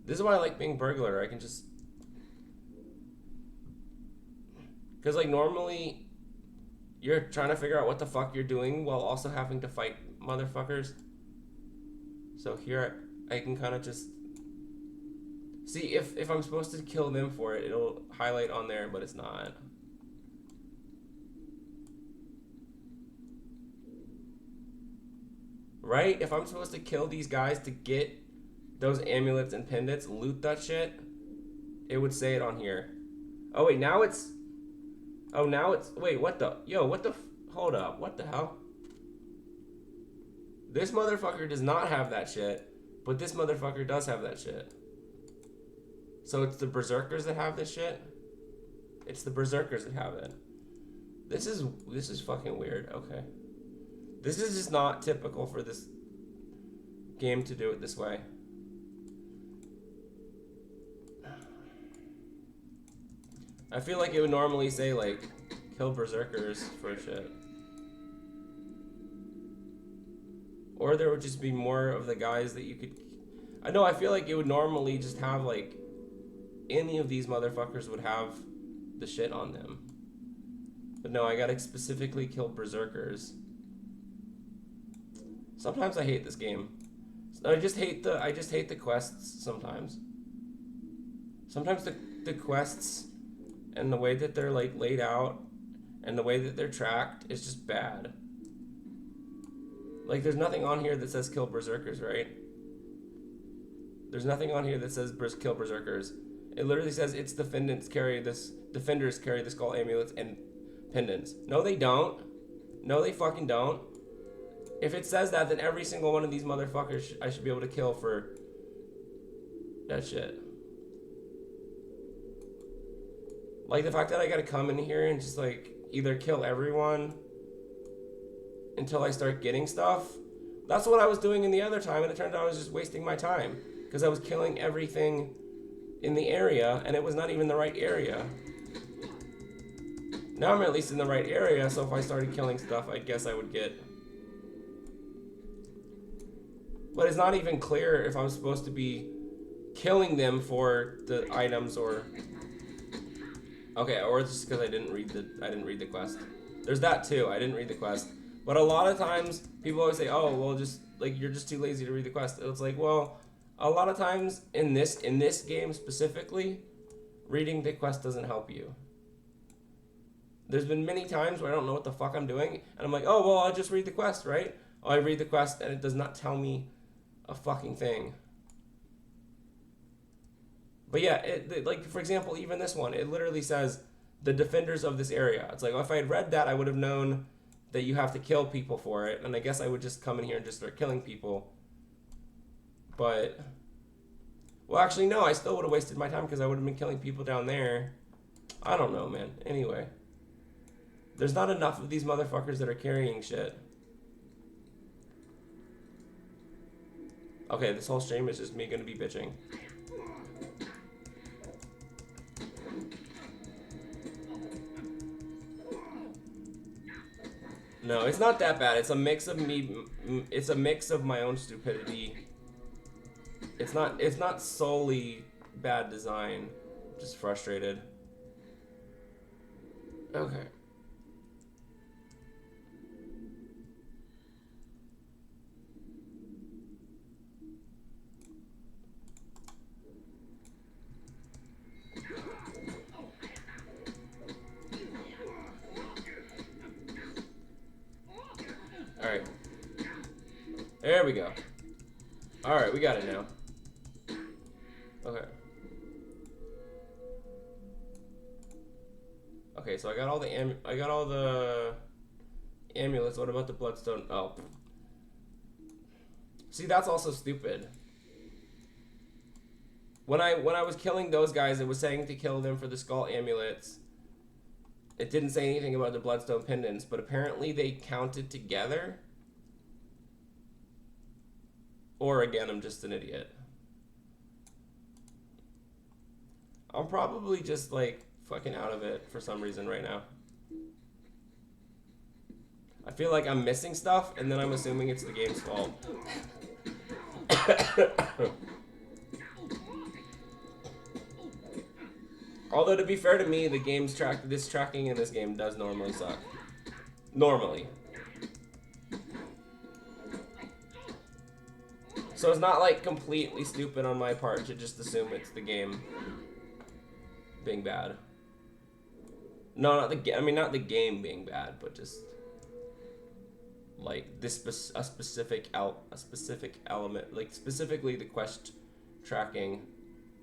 This is why I like being burglar. I can just... Because like normally you're trying to figure out what the fuck you're doing while also having to fight motherfuckers. So here I can kind of just... See, if I'm supposed to kill them for it, it'll highlight on there, but it's not. Right? If I'm supposed to kill these guys to get those amulets and pendants, loot that shit, it would say it on here. Oh, wait, now it's... Oh, now it's... Wait, what the... Yo, what the... Hold up. What the hell? This motherfucker does not have that shit, but this motherfucker does have that shit. So it's the berserkers that have this shit? It's the berserkers that have it. This is fucking weird. Okay. This is just not typical for this game to do it this way. I feel like it would normally say, like, kill berserkers for shit. Or there would just be more of the guys that you could... I know, I feel like it would normally just have, like... Any of these motherfuckers would have the shit on them. But no, I gotta specifically kill berserkers. Sometimes I hate this game. I just hate the quests sometimes. Sometimes the quests and the way that they're like laid out and the way that they're tracked is just bad. Like there's nothing on here that says kill berserkers, right? There's nothing on here that says kill berserkers. It literally says its defenders carry the skull amulets and pendants. No, they don't. No, they fucking don't. If it says that, then every single one of these motherfuckers I should be able to kill for that shit. Like the fact that I gotta come in here and just like either kill everyone until I start getting stuff. That's what I was doing in the other time, and it turned out I was just wasting my time because I was killing everything in the area, and it was not even the right area. Now I'm at least in the right area, so if I started killing stuff, I guess I would get... But it's not even clear if I'm supposed to be killing them for the items or... Okay, or it's just because I didn't read the quest. There's that too, I didn't read the quest. But a lot of times, people always say, oh, well, just, like, you're just too lazy to read the quest. It's like, well... A lot of times in this game specifically, reading the quest doesn't help you. There's been many times where I don't know what the fuck I'm doing, and I'm like, oh, well, I'll just read the quest, right? Oh, I read the quest, and it does not tell me a fucking thing. But yeah, like, for example, even this one, it literally says, the defenders of this area. It's like, well, if I had read that, I would have known that you have to kill people for it, and I guess I would just come in here and just start killing people. But, well, actually, no, I still would have wasted my time because I would have been killing people down there. I don't know, man. Anyway. There's not enough of these motherfuckers that are carrying shit. Okay, this whole stream is just me gonna be bitching. No, it's not that bad. It's a mix of me. It's a mix of my own stupidity. It's not solely bad design. I'm just frustrated. Okay. Alright. There we go. Alright, we got it now. Okay. Okay, so I got all the amulets. What about the bloodstone? Oh. See, that's also stupid. When I was killing those guys, it was saying to kill them for the skull amulets. It didn't say anything about the bloodstone pendants, but apparently they counted together. Or again, I'm just an idiot. I'm probably just like fucking out of it for some reason right now. I feel like I'm missing stuff, and then I'm assuming it's the game's fault. Although, to be fair to me, the game's tracking in this game does normally suck. Normally. So it's not like completely stupid on my part to just assume it's the game being bad. No, not the game. I mean, not the game being bad, but just like this a specific element, like specifically the quest tracking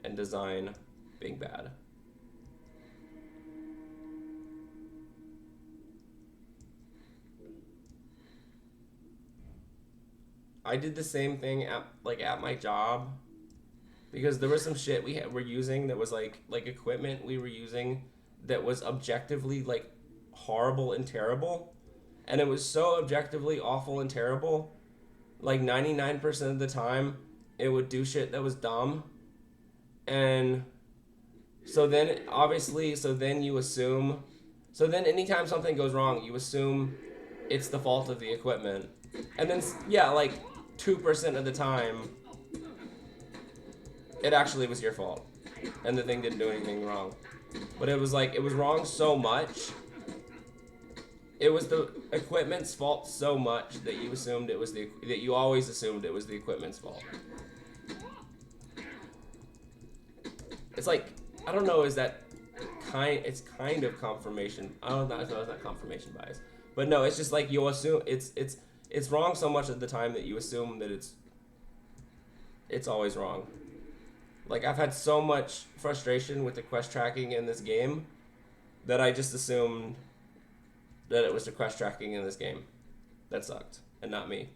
and design being bad. I did the same thing at my job, because there was some shit we're using that was like equipment we were using that was objectively like horrible and terrible, and it was so objectively awful and terrible, like 99% of the time it would do shit that was dumb, and so then anytime something goes wrong, you assume it's the fault of the equipment. And then, yeah, like 2% of the time, it actually was your fault. And the thing didn't do anything wrong. But it was like, it was wrong so much. It was the equipment's fault so much that you assumed it was that you always assumed it was the equipment's fault. It's like, I don't know, is that it's kind of confirmation. I don't know, it's not confirmation bias. But no, it's just like you'll assume it's wrong so much of the time that you assume that it's always wrong. Like, I've had so much frustration with the quest tracking in this game that I just assumed that it was the quest tracking in this game that sucked and not me.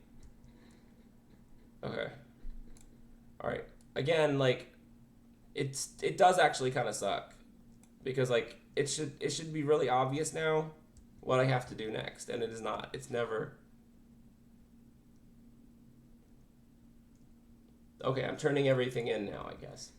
Okay. Alright. Again, like, it does actually kind of suck. Because, like, it should be really obvious now what I have to do next. And it is not. It's never. Okay, I'm turning everything in now, I guess.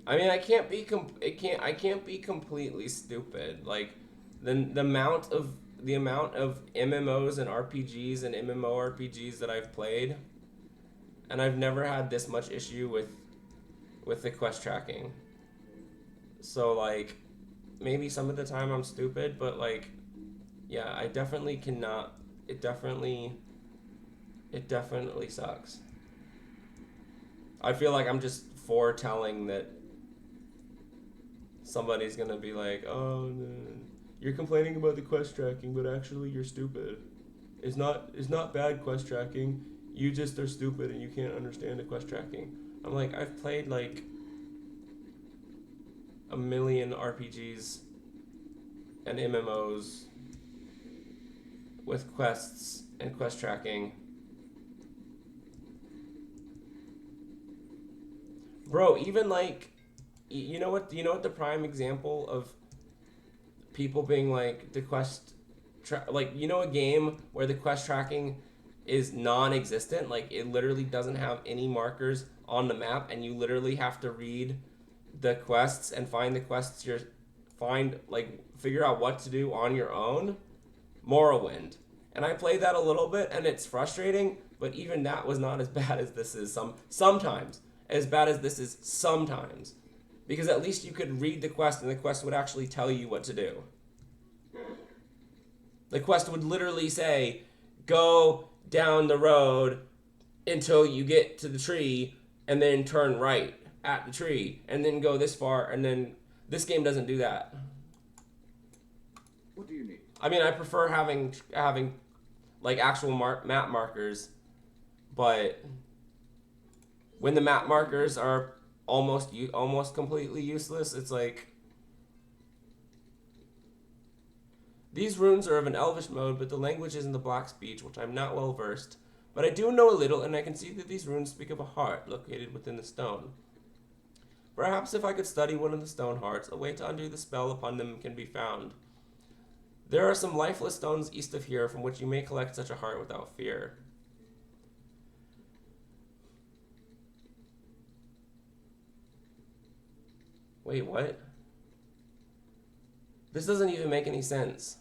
I mean, I can't be completely stupid. Like, the amount of MMOs and RPGs and MMORPGs that I've played, and I've never had this much issue with the quest tracking. So, like, maybe some of the time I'm stupid, but, like, yeah, I definitely cannot. It definitely sucks. I feel like I'm just foretelling that somebody's gonna be like, oh, no, you're complaining about the quest tracking, but actually you're stupid. It's not bad quest tracking. You just are stupid and you can't understand the quest tracking. I'm like, I've played like a million RPGs and MMOs with quests and quest tracking. Bro, even like, you know what the prime example of people being like the quest like, you know, a game where the quest tracking is non-existent, like it literally doesn't have any markers on the map and you literally have to read the quests and find the quests figure out what to do on your own. Morrowind. And I played that a little bit and it's frustrating, but even that was not as bad as this is sometimes. As bad as this is sometimes. Because at least you could read the quest and the quest would actually tell you what to do. The quest would literally say, go down the road until you get to the tree and then turn right at the tree and then go this far, and then this game doesn't do that. What do you need? I mean, I prefer having like actual map markers, but when the map markers are almost completely useless, it's like, these runes are of an elvish mode, but the language is in the black speech, which I'm not well versed. But I do know a little, and I can see that these runes speak of a heart located within the stone. Perhaps if I could study one of the stone hearts, a way to undo the spell upon them can be found. There are some lifeless stones east of here from which you may collect such a heart without fear. Wait, what? This doesn't even make any sense.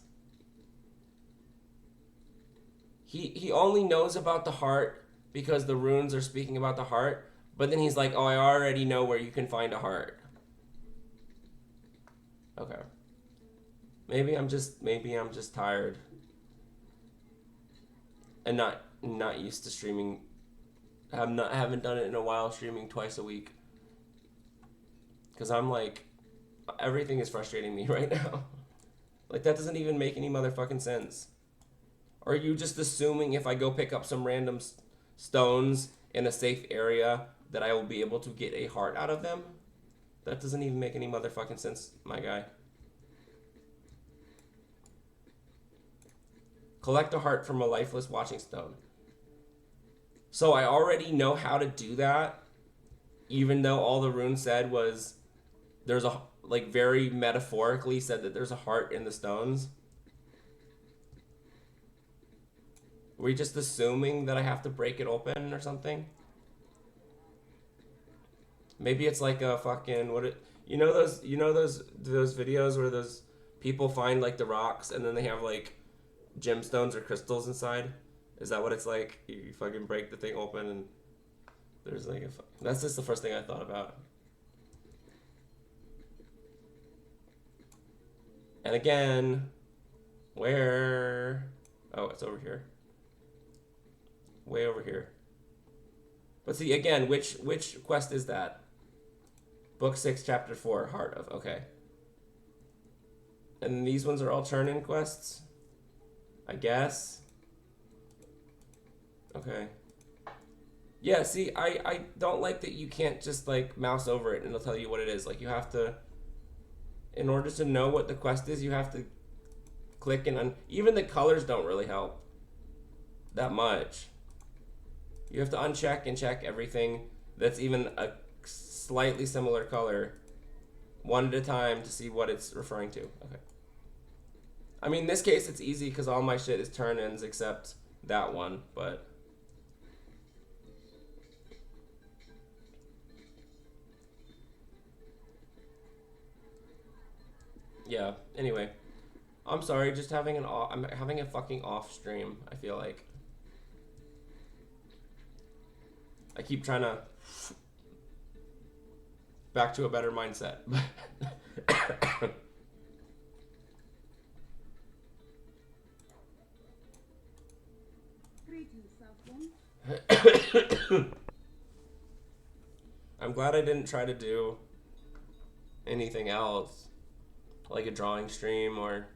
He only knows about the heart because the runes are speaking about the heart, but then he's like, oh, I already know where you can find a heart. Okay. Maybe I'm just tired and not used to streaming. Haven't done it in a while, streaming twice a week. Cause I'm like, everything is frustrating me right now. Like, that doesn't even make any motherfucking sense. Or are you just assuming if I go pick up some random stones in a safe area that I will be able to get a heart out of them? That doesn't even make any motherfucking sense, my guy. Collect a heart from a lifeless watching stone. So I already know how to do that, even though all the rune said was there's a, like, very metaphorically said that there's a heart in the stones. Were we just assuming that I have to break it open or something? Maybe it's like a fucking you know those videos where those people find like the rocks and then they have like gemstones or crystals inside? Is that what it's like? You fucking break the thing open and there's like that's just the first thing I thought about. And again, where? Oh, it's over here. Way over here. But see, again, which quest is that? Book 6, Chapter 4, Heart of. Okay. And these ones are all turn-in quests? I guess. Okay. Yeah, see, I don't like that you can't just, like, mouse over it and it'll tell you what it is. Like, you have to... In order to know what the quest is, you have to click and... Even the colors don't really help that much. You have to uncheck and check everything that's even a slightly similar color one at a time to see what it's referring to. Okay. I mean, in this case, it's easy because all my shit is turn-ins except that one, but... Yeah, anyway. I'm sorry, just having I'm having a fucking off stream, I feel like. I keep trying to back to a better mindset. I'm glad I didn't try to do anything else, like a drawing stream or...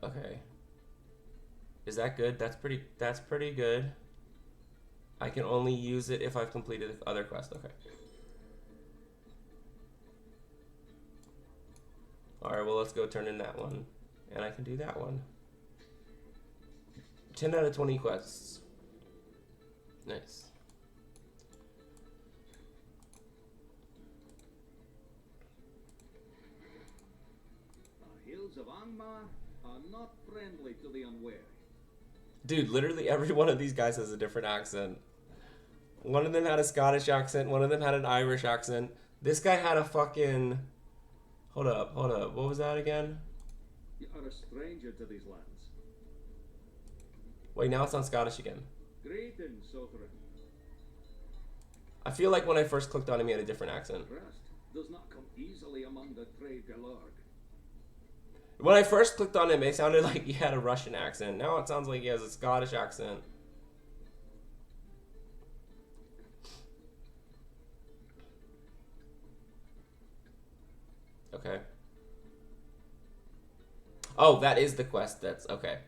Okay. Is that good? That's pretty good. I can only use it if I've completed the other quest. Okay. Alright, well, let's go turn in that one. And I can do that one. 10 out of 20 quests. Nice. The hills of Angmar are not friendly to the unwary. Dude, literally every one of these guys has a different accent. One of them had a Scottish accent. One of them had an Irish accent. This guy had a fucking... Hold up. What was that again? You are a stranger to these lands. Wait, now it's on Scottish again. Greetings, Sovereign. I feel like when I first clicked on him, he had a different accent. Trust does not come easily among the trade galore. When I first clicked on him, it sounded like he had a Russian accent. Now it sounds like he has a Scottish accent. Okay. Oh, that is the quest. That's okay.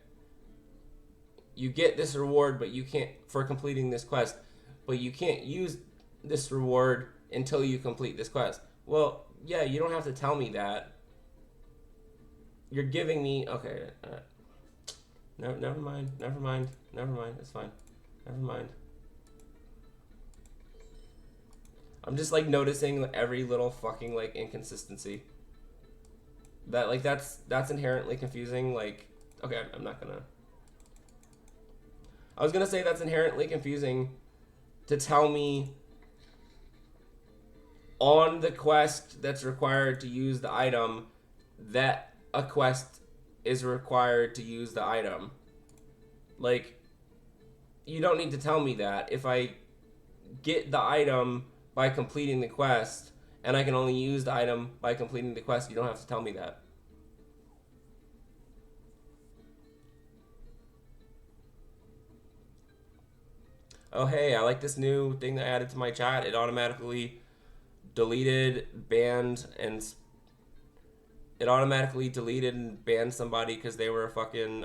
You get this reward, but you can't, for completing this quest, but you can't use this reward until you complete this quest. Well, yeah, you don't have to tell me that. You're giving me... Okay. No, never mind. It's fine. Never mind. I'm just, like, noticing every little fucking, like, inconsistency. That, like, that's inherently confusing. Like, okay, I'm not gonna... I was gonna say that's inherently confusing to tell me on the quest that's required to use the item that a quest is required to use the item. Like, you don't need to tell me that. If I get the item by completing the quest and I can only use the item by completing the quest, you don't have to tell me that. Oh hey, I like this new thing that I added to my chat. It automatically deleted, banned, and it automatically deleted and banned somebody because they were a fucking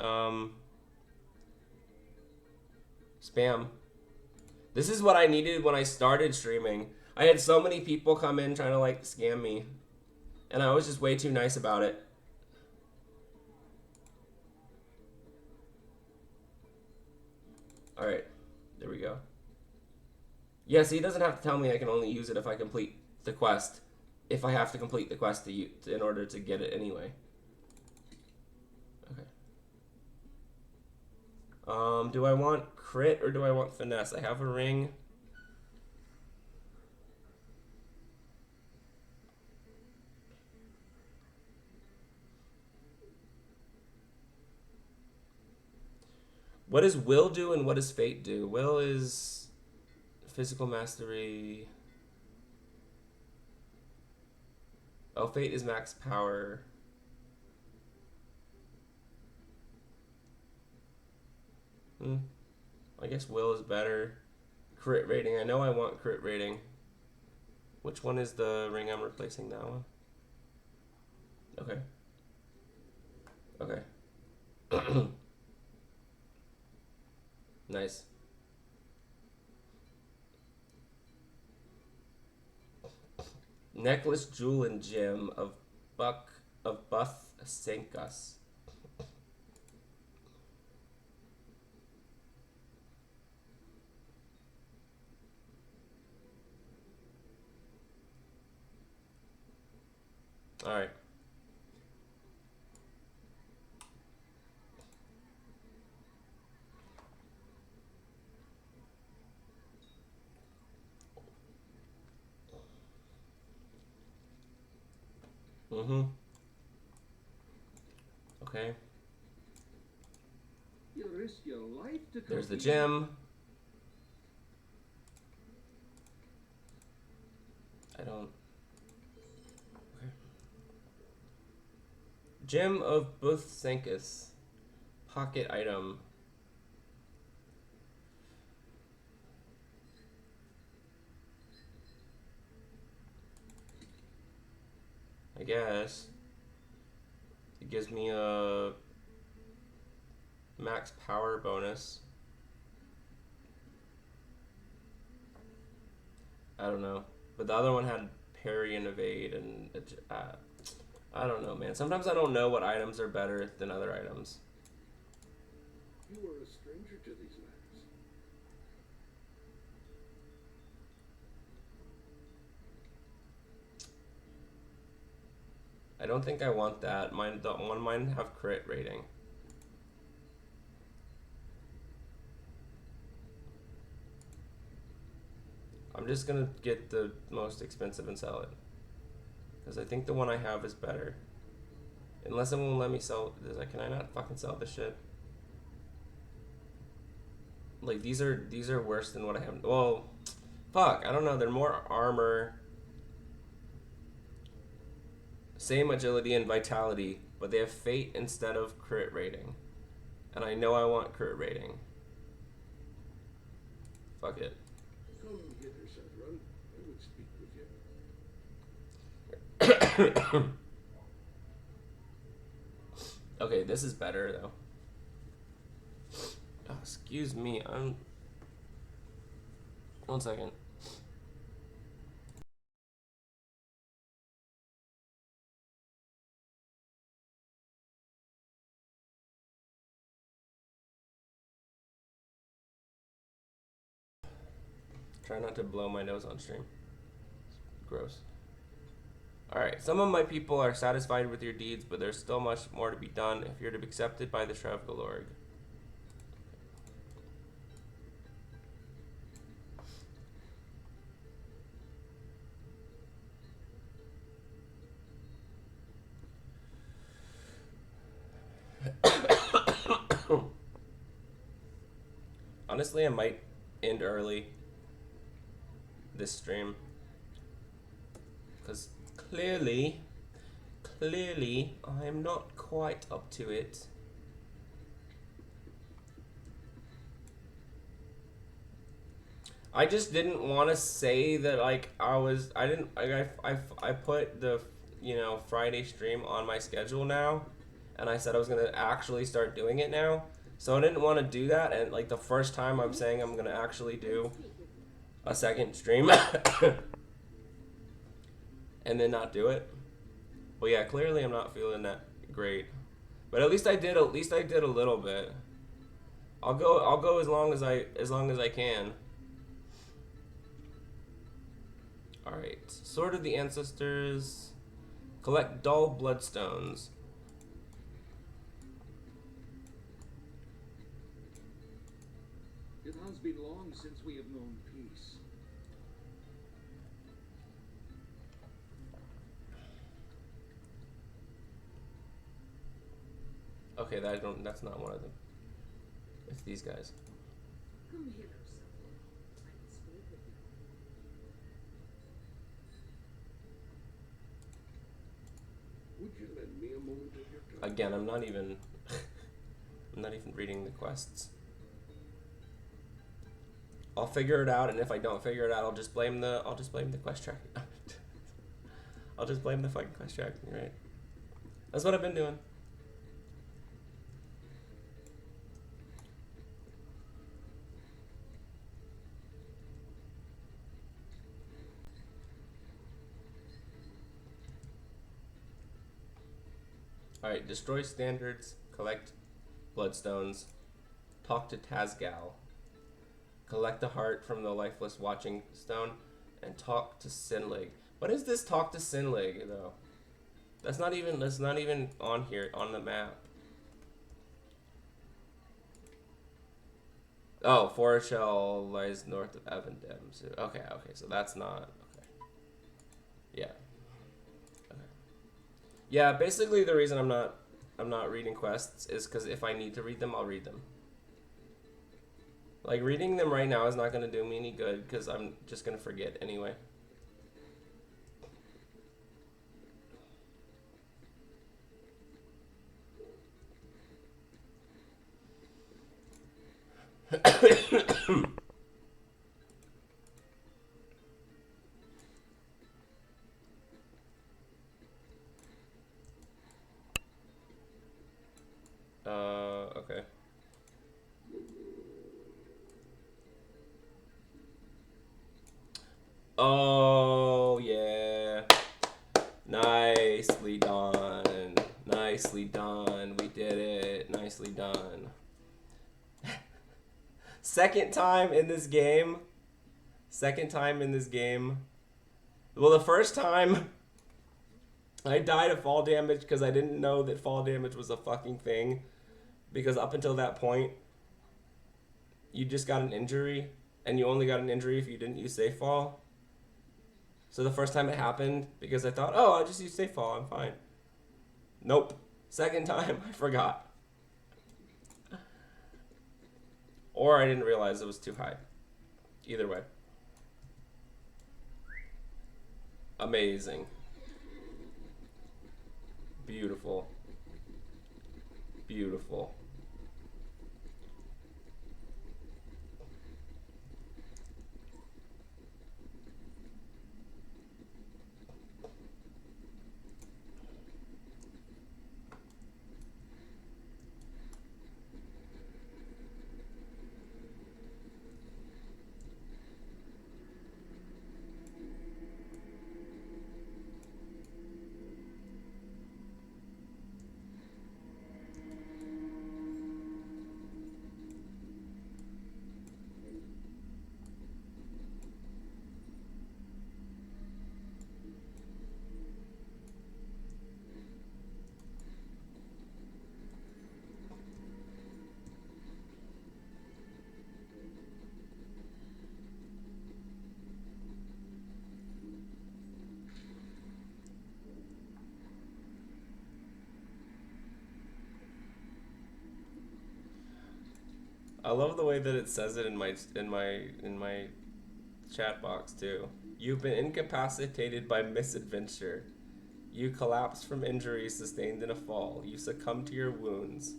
spam. This is what I needed when I started streaming. I had so many people come in trying to like scam me, and I was just way too nice about it. Alright. Yeah, see, he doesn't have to tell me I can only use it if I complete the quest. If I have to complete the quest in order to get it anyway. Okay. Do I want crit or do I want finesse? I have a ring. What does will do and what does fate do? Will is physical mastery. Oh, fate is max power. I guess will is better. Crit rating. I know I want crit rating. Which one is the ring I'm replacing? That one? Okay. Okay. Nice. Necklace, jewel, and gem of Buth Senkus. All right. Okay. You risk your life to There's the compete. gem. I don't. Okay. Gem of Buth Senkus. Pocket item. I guess. It gives me a max power bonus. I don't know. But the other one had parry and evade and I don't know, man. Sometimes I don't know what items are better than other items. You are a stranger to these lands. I don't think I want that. Mine have crit rating. I'm just gonna get the most expensive and sell it. Because I think the one I have is better. Unless it won't let me sell. Can I not fucking sell this shit? Like these are worse than what I have. Well, fuck. I don't know. They're more armor. Same agility and vitality, but they have fate instead of crit rating. And I know I want crit rating. Fuck it. Come hither, Sadrun. I would speak with you. Okay, this is better though. Oh, excuse me, I'm. One second. Try not to blow my nose on stream. Gross. Alright, some of my people are satisfied with your deeds, but there's still much more to be done if you're to be accepted by the Shrevgalorg. Honestly, I might end early this stream. Because clearly, I'm not quite up to it. I just didn't want to say that like I put the Friday stream on my schedule now, and I said I was gonna actually start doing it now. So I didn't want to do that, and like the first time I'm saying I'm gonna actually do a second stream and then not do it. Well, yeah, clearly I'm not feeling that great, but at least I did a little bit. I'll go as long as I can. Alright. Sword of the Ancestors. Collect dull bloodstones. It has been long since we have known peace. Okay, that's not one of them. It's these guys. Come hither, someone. I can speak with you. Would you lend me a moment of your time? Again, I'm not even I'm not even reading the quests. I'll figure it out, and if I don't figure it out, I'll just blame the quest track. I'll just blame the fucking quest track, right? That's what I've been doing. Alright, destroy standards, collect bloodstones, talk to Tazgal, collect a heart from the lifeless watching stone, and talk to Sinlig. What is this talk to Sinlig though? That's not even on here on the map. Oh, Foreshell lies north of Avondem. So, okay, so that's not okay. Yeah. Yeah, basically the reason I'm not reading quests is because if I need to read them, I'll read them. Like, reading them right now is not going to do me any good because I'm just going to forget anyway. Okay. Oh, yeah. Nicely done. Nicely done. We did it. Nicely done. Second time in this game. Well, the first time I died of fall damage because I didn't know that fall damage was a fucking thing. Because up until that point, you just got an injury, and you only got an injury if you didn't use safe fall. So the first time it happened, because I thought, oh, I'll just use safe fall, I'm fine. Nope. Second time, I forgot. Or I didn't realize it was too high. Either way. Amazing. Beautiful. Beautiful. I love the way that it says it in my chat box too. You've been incapacitated by misadventure. You collapse from injuries sustained in a fall. You succumb to your wounds.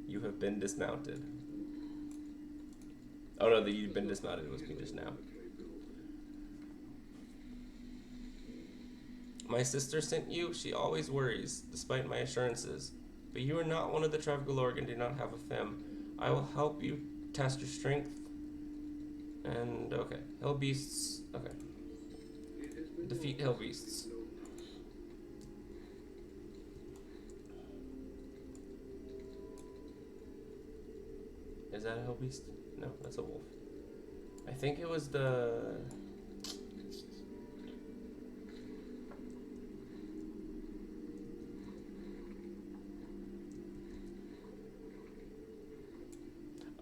You have been dismounted. Oh no, the you've been dismounted was me just now. My sister sent you. She always worries, despite my assurances. But you are not one of the Trevgalorg and do not have a fem. I will help you test your strength. And, okay. Hell beasts. Okay. Defeat hell beasts. Is that a hell beast? No, that's a wolf. I think it was the...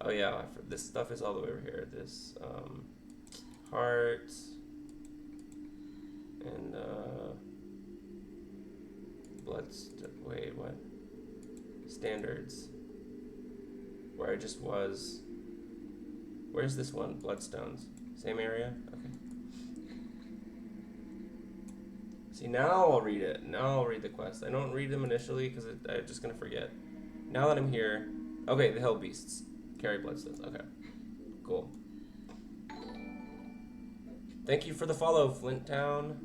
Oh yeah, this stuff is all the way over here. This heart and wait, what? Standards. Where I just was. Where's this one? Bloodstones. Same area? Okay. See, now I'll read it. Now I'll read the quest. I don't read them initially because I'm just gonna forget. Now that I'm here, okay, the Hell Beasts carry bloodstones. Okay, cool. Thank you for the follow, Flint Town.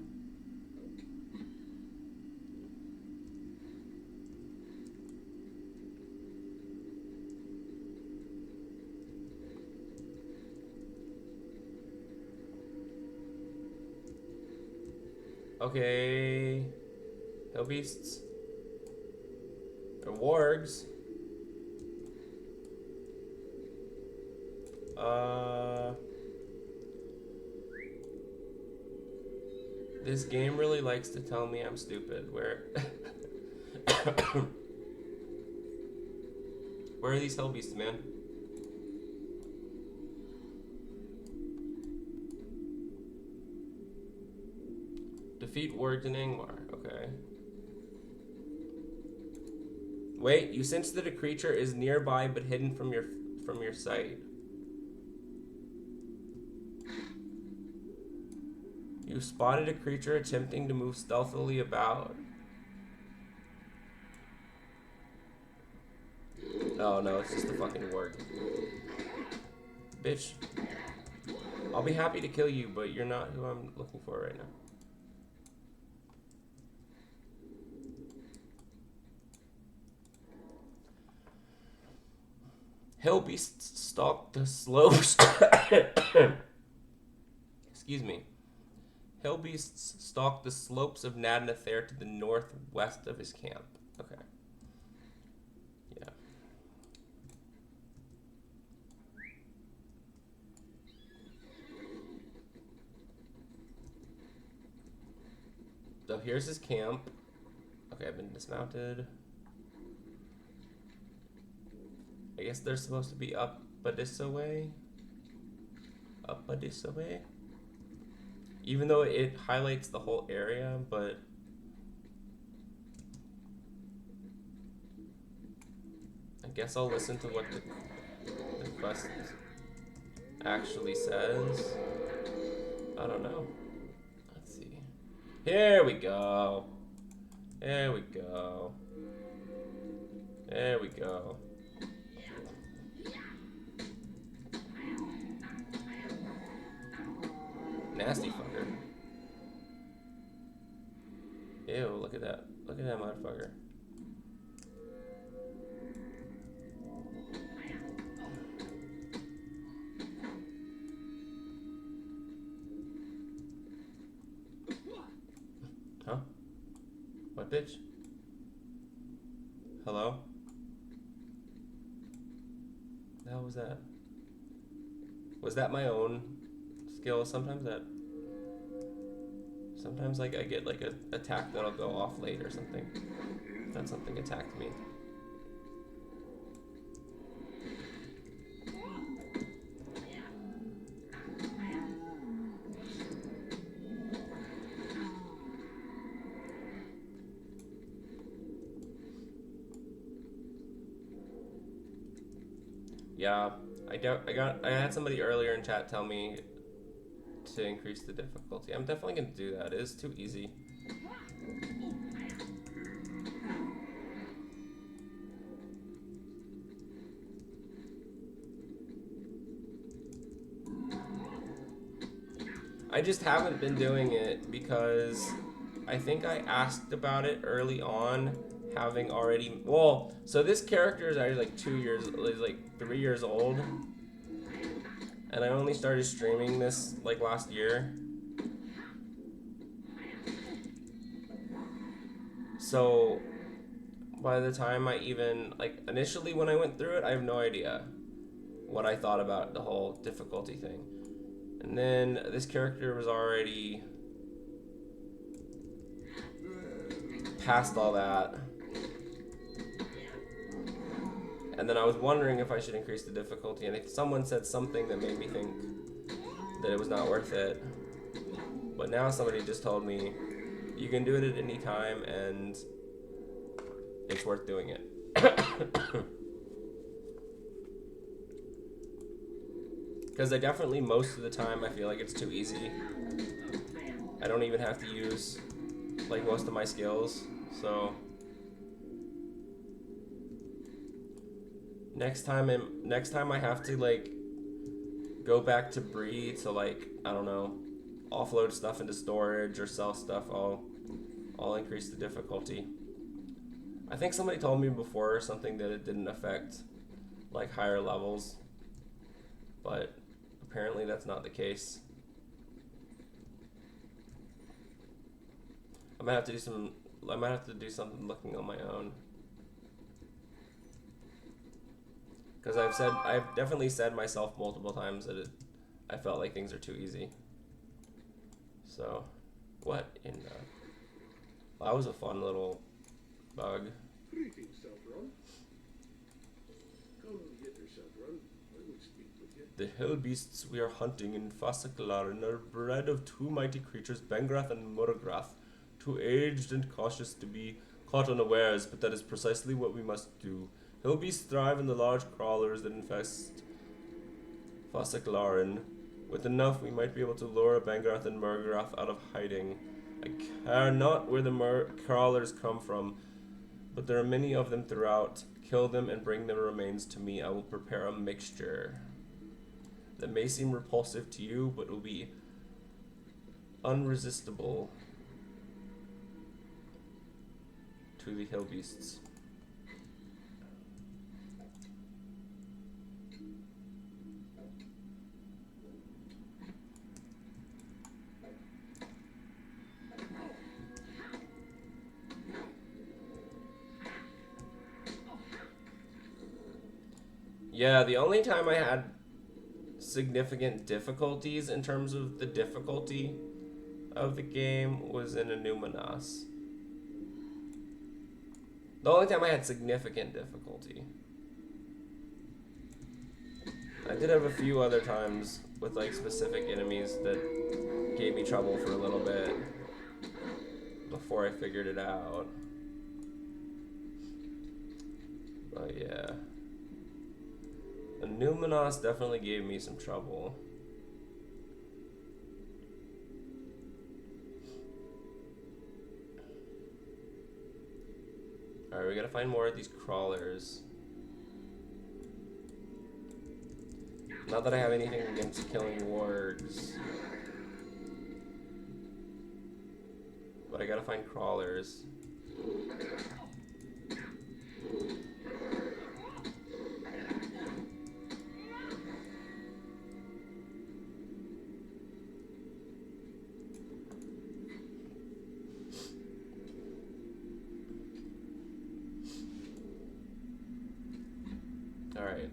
Okay, Hell Beasts. They're wargs. This game really likes to tell me I'm stupid. Where are these Hell Beasts, man? Defeat wargs in Angmar. Okay. Wait, you sense that a creature is nearby but hidden from your sight. You spotted a creature attempting to move stealthily about. Oh no, it's just a fucking warg. Bitch. I'll be happy to kill you, but you're not who I'm looking for right now. Hell beasts stalk the slopes. Excuse me. Hell beasts stalk the slopes of Nadnathair to the northwest of his camp. Okay. Yeah. So here's his camp. Okay, I've been dismounted. I guess they're supposed to be up this way. Up this way. Even though it highlights the whole area, but I guess I'll listen to what the quest actually says. I don't know. Let's see. Here we go. There we go. There we go. Nasty fucker. Ew, look at that. Look at that motherfucker. Huh? What bitch? Hello? The hell was that? Was that my own skill? Sometimes like I get like a attack that'll go off late or something. That something attacked me. Yeah, I had somebody earlier in chat tell me to increase the difficulty. I'm definitely gonna do that. It is too easy. I just haven't been doing it because I think I asked about it early on, having already, well, so this character is actually like 2 years, is like 3 years old. And I only started streaming this like last year. So by the time I even, like initially when I went through it, I have no idea what I thought about the whole difficulty thing. And then this character was already past all that. And then I was wondering if I should increase the difficulty, and if someone said something that made me think that it was not worth it. But now somebody just told me you can do it at any time and it's worth doing it. Because I definitely, most of the time, I feel like it's too easy. I don't even have to use, like, most of my skills, so... Next time I have to, like, go back to Bree to, like, I don't know, offload stuff into storage or sell stuff, I'll increase the difficulty. I think somebody told me before or something that it didn't affect, like, higher levels, but apparently that's not the case. I might have to do something looking on my own. Because I've definitely said myself multiple times that I felt like things are too easy. So, what in the... That was a fun little bug. Greetings, Self-Run. Come get yourself run. I will speak with you. The hell beasts we are hunting in Fasaclarin are bred of two mighty creatures, Bengrath and Murgrath, too aged and cautious to be caught unawares, but that is precisely what we must do. Hill beasts thrive in the large crawlers that infest Fasaclarin. With enough, we might be able to lure Bengrath and Murgrath out of hiding. I care not where the crawlers come from, but there are many of them throughout. Kill them and bring their remains to me. I will prepare a mixture that may seem repulsive to you, but will be unresistible to the hill beasts. Yeah, the only time I had significant difficulties in terms of the difficulty of the game was in Anumanas. The only time I had significant difficulty. I did have a few other times with like specific enemies that gave me trouble for a little bit before I figured it out. But yeah. Numenos definitely gave me some trouble. Alright, we gotta find more of these crawlers. Not that I have anything against killing wargs, but I gotta find crawlers. Alright.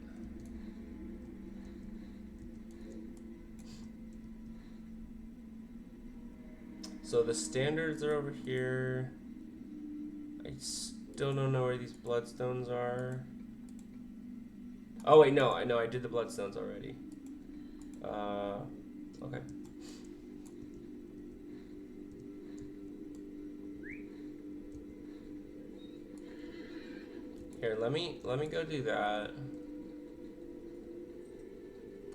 So the standards are over here. I still don't know where these bloodstones are. Oh wait, no, I did the bloodstones already. Okay. Here, let me go do that.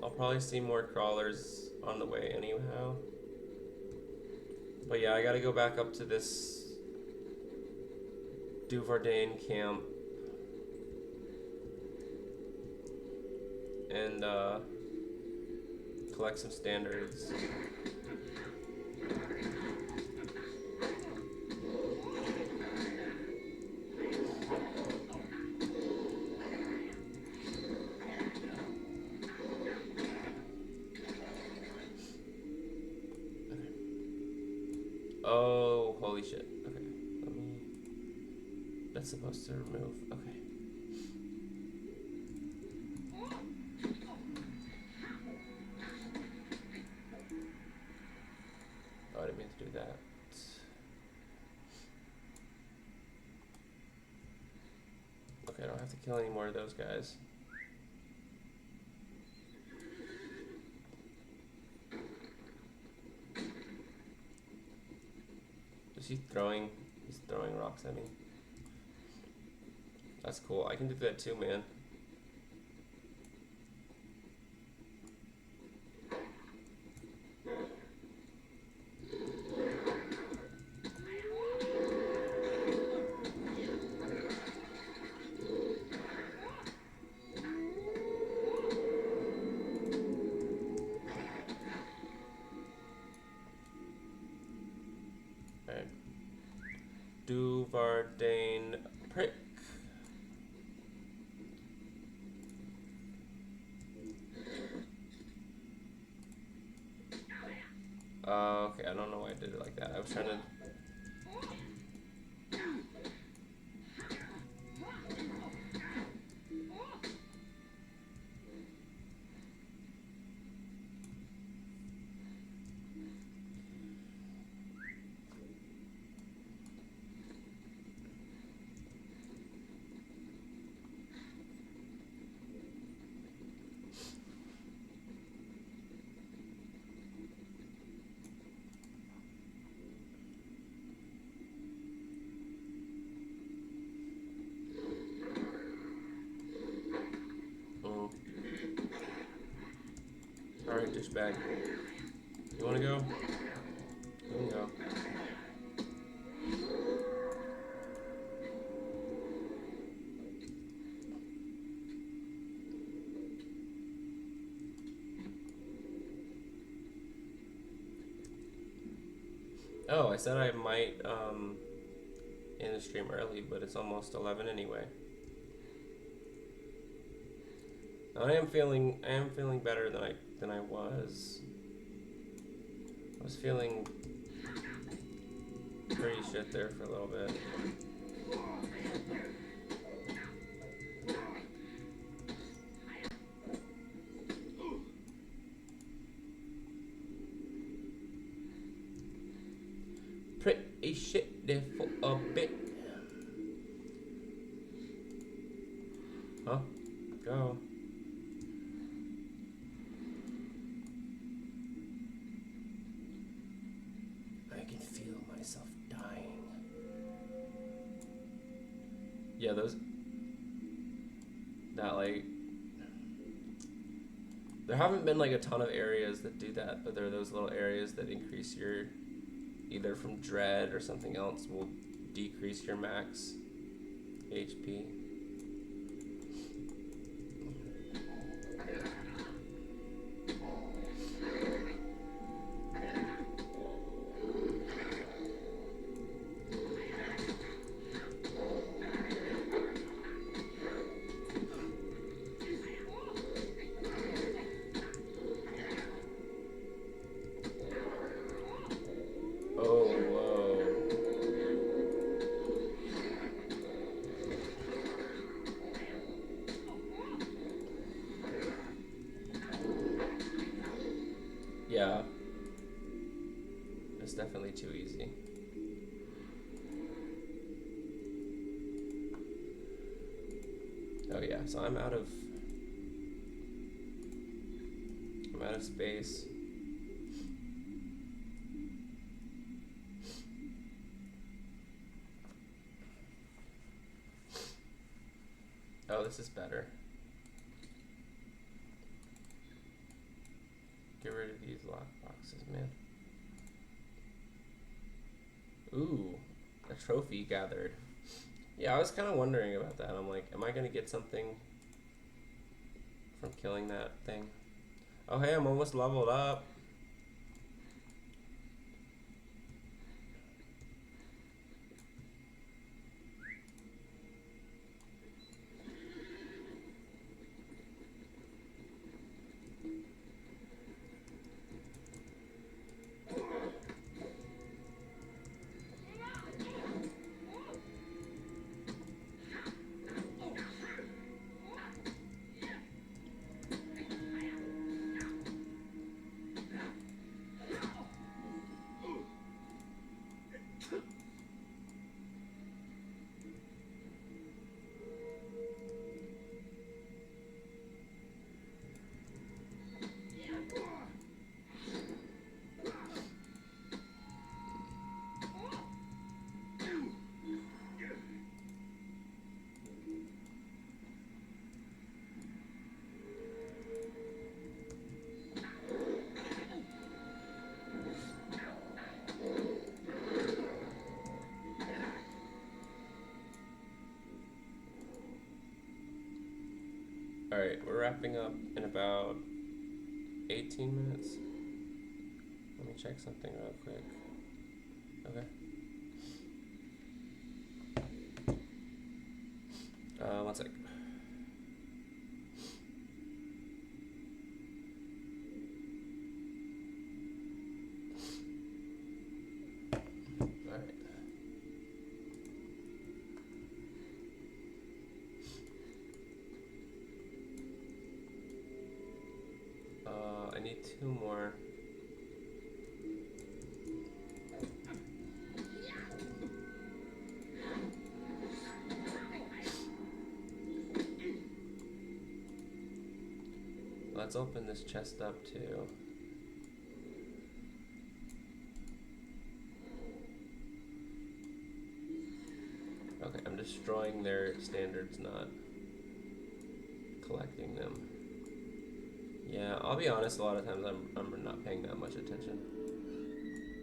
I'll probably see more crawlers on the way anyhow. But yeah, I gotta go back up to this Duvardain camp and collect some standards. Oh, holy shit. Okay. That's supposed to remove. Okay. Oh, I didn't mean to do that. Okay. Okay, I don't have to kill any more of those guys. Is he throwing? He's throwing rocks at me. That's cool. I can do that too, man. Alright. Duvardane prick. Okay, I don't know why I did it like that. I was trying to... Alright, douchebag. You wanna go? You can go. Oh, I said I might end the stream early, but it's almost 11 anyway. I am feeling better than I was. I was feeling pretty shit there for a little bit. Pretty shit there for a bit. Huh? Go. I can feel myself dying. Yeah, those... That, like... There haven't been, like, a ton of areas that do that, but there are those little areas that increase your... Either from dread or something else will decrease your max HP. Yeah. It's definitely too easy. Oh yeah, so I'm out of space. Oh, this is better. Get rid of these lock boxes, man. Ooh, a trophy gathered. Yeah, I was kind of wondering about that. I'm like, am I going to get something from killing that thing? Oh, hey, I'm almost leveled up. Alright, we're wrapping up in about 18 minutes. Let me check something real quick. Okay. One sec. Alright. I need 2 more. Let's open this chest up too. Okay, I'm destroying their standards, not collecting them. Yeah, I'll be honest, a lot of times I'm not paying that much attention.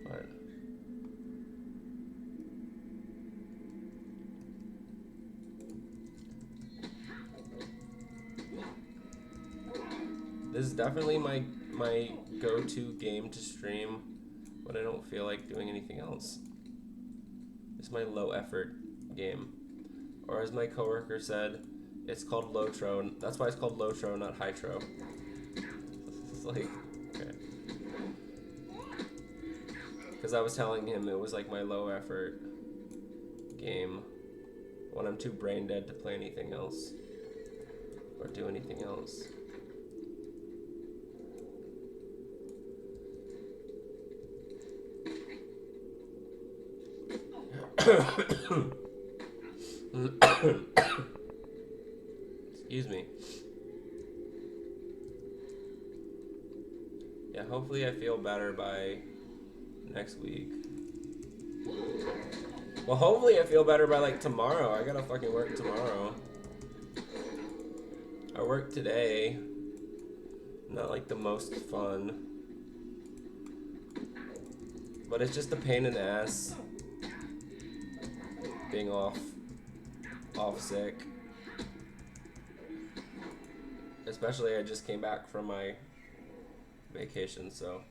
But this is definitely my go-to game to stream when I don't feel like doing anything else. It's my low effort game. Or as my coworker said, it's called LOTRO. That's why it's called LOTRO, not Hytro. It's like, okay. Because I was telling him it was like my low effort game when I'm too brain dead to play anything else or do anything else. Excuse me. Yeah, hopefully I feel better by next week. Well, hopefully I feel better by like tomorrow. I gotta fucking work tomorrow. I work today. Not like the most fun. But it's just a pain in the ass. Being off sick. Especially I just came back from my vacation, so.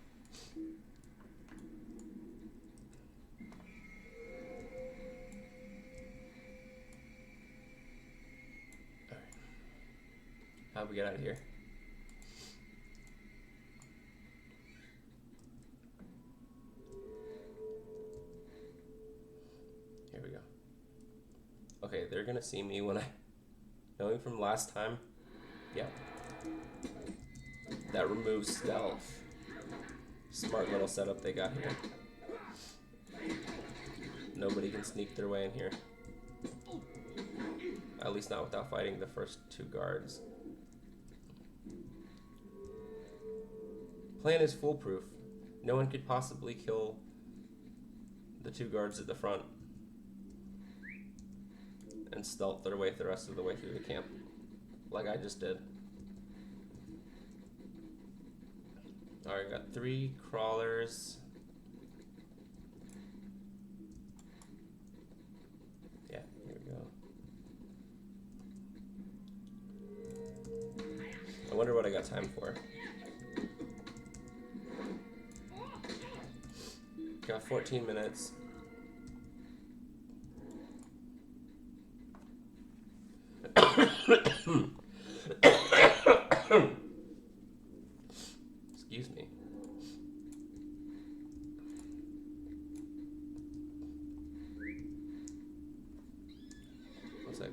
Alright. How do we get out of here? Here we go. Okay, they're gonna see me when knowing from last time. Yep. That removes stealth. Smart little setup they got here. Nobody can sneak their way in here. At least not without fighting the first 2 guards. Plan is foolproof. No one could possibly kill the 2 guards at the front and stealth their way the rest of the way through the camp, like I just did. Alright, got 3 crawlers. Yeah, here we go. I wonder what I got time for. Got 14 minutes. Excuse me. One sec.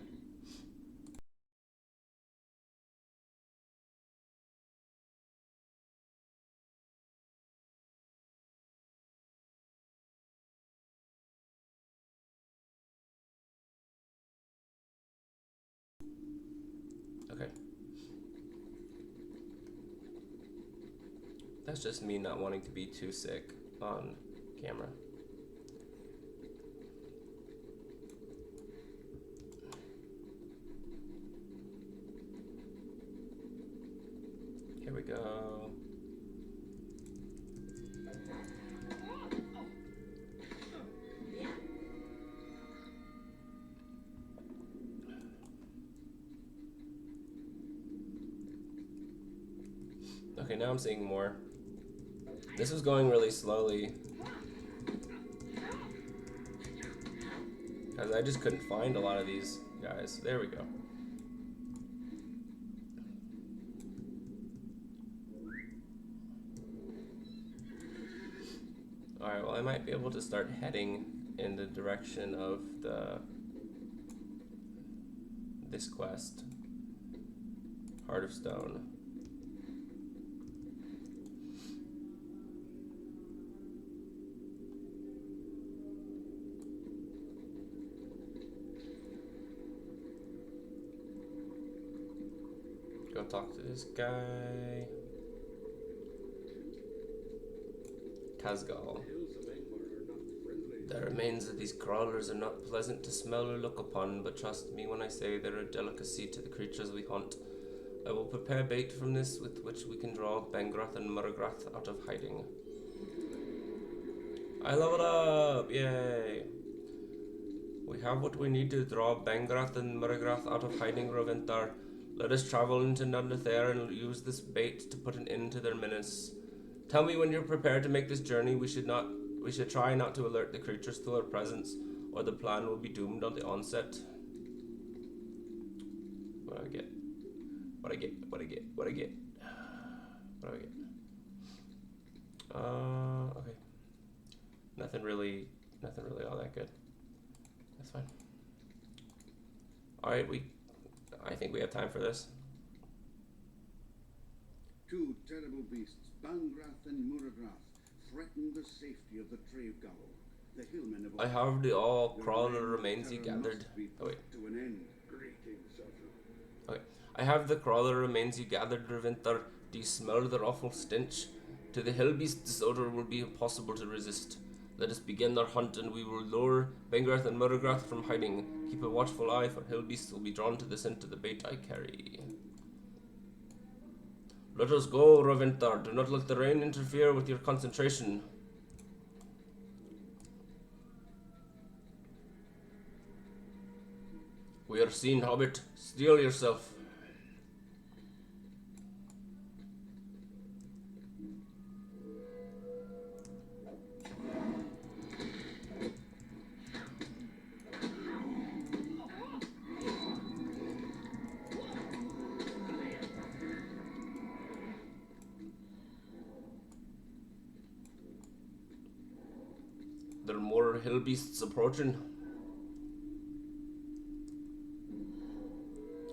Okay. That's just me not wanting to be too sick on camera. Here we go. Okay, now I'm seeing more. This was going really slowly. Because I just couldn't find a lot of these guys. There we go. Alright, well I might be able to start heading in the direction of this quest. Heart of Stone. Go talk to this guy. Kazgal. Hills of Angmar are not friendly. The remains of these crawlers are not pleasant to smell or look upon, but trust me when I say they're a delicacy to the creatures we hunt. I will prepare bait from this with which we can draw Bengrath and Murgrath out of hiding. I leveled up! Yay! We have what we need to draw Bengrath and Murgrath out of hiding, Roventar. Let us travel into Nundathair and use this bait to put an end to their menace. Tell me when you're prepared to make this journey. We should try not to alert the creatures to our presence, or the plan will be doomed on the onset. What do I get? What I get? What I get? What I get? What do I get? Okay. Nothing really all that good. That's fine. Alright, I think we have time for this. Two terrible beasts, Bangrath and Muragrath, threaten the safety of the Travegowl. The hillmen of I have the all crawler remains he gathered. Oh wait. To an end. Greetings, Suffer. Okay. I have the crawler remains you gathered, Ravinthar. Do you smell their awful stench? To the hill beast's odor will be impossible to resist. Let us begin our hunt, and we will lure Bengrath and Murgrath from hiding. Keep a watchful eye, for hill beasts will be drawn to the scent of the bait I carry. Let us go, Ravinthar. Do not let the rain interfere with your concentration. We are seen, Hobbit. Steel yourself. There are more hill beasts approaching.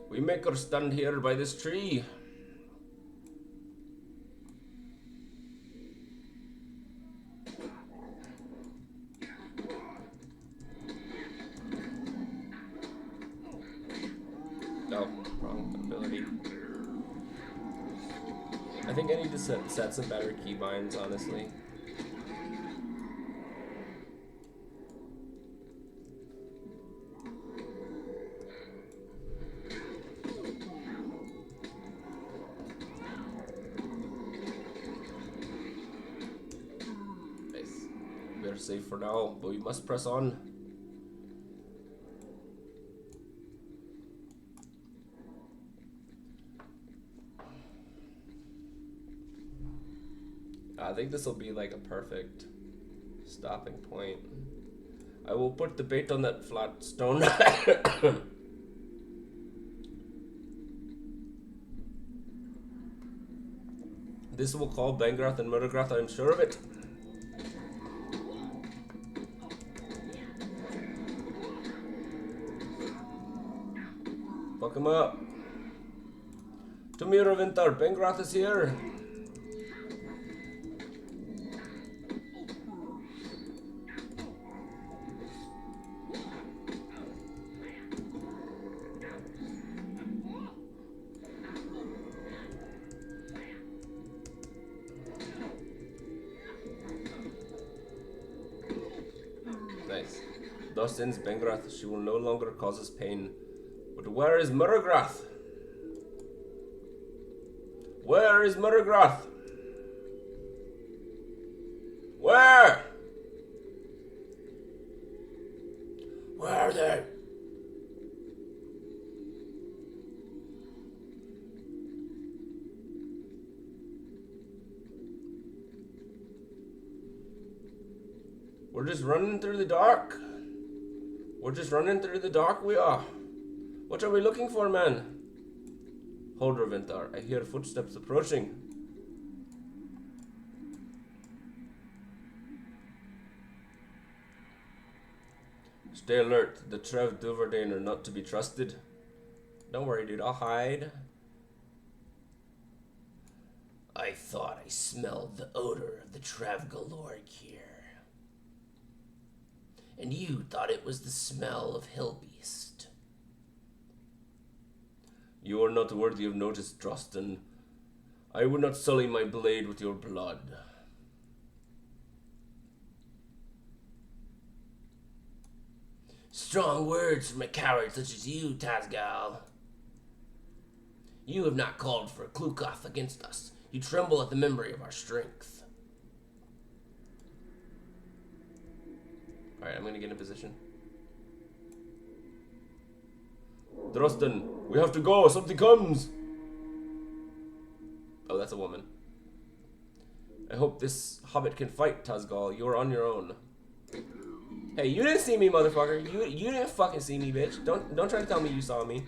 We make her stand here by this tree. No, wrong ability. I think I need to set some better keybinds, honestly. Safe for now, but we must press on. I think this will be like a perfect stopping point. I will put the bait on that flat stone. This will call Bengrath and Murgrath, I'm sure of it. Fuck him up. To me, Ravinthar, Bengrath is here. Nice. Thus ends Bengrath. She will no longer cause us pain. But where is Murgrath? Where is Murgrath? Where? Where are they? We're just running through the dark. We're just running through the dark, we are. What are we looking for, man? Hold, Raventhar. I hear footsteps approaching. Stay alert. The Trev Duverdane are not to be trusted. Don't worry, dude. I'll hide. I thought I smelled the odor of the Trev Galorg here. And you thought it was the smell of Hillbeast. You are not worthy of notice, Drostan. I would not sully my blade with your blood. Strong words from a coward such as you, Tazgal. You have not called for a Klukoth against us. You tremble at the memory of our strength. Alright, I'm gonna get in position. Drostan, we have to go. Something comes. Oh, that's a woman. I hope this hobbit can fight, Tazgal. You are on your own. Hey, you didn't see me, motherfucker. You didn't fucking see me, bitch. Don't try to tell me you saw me.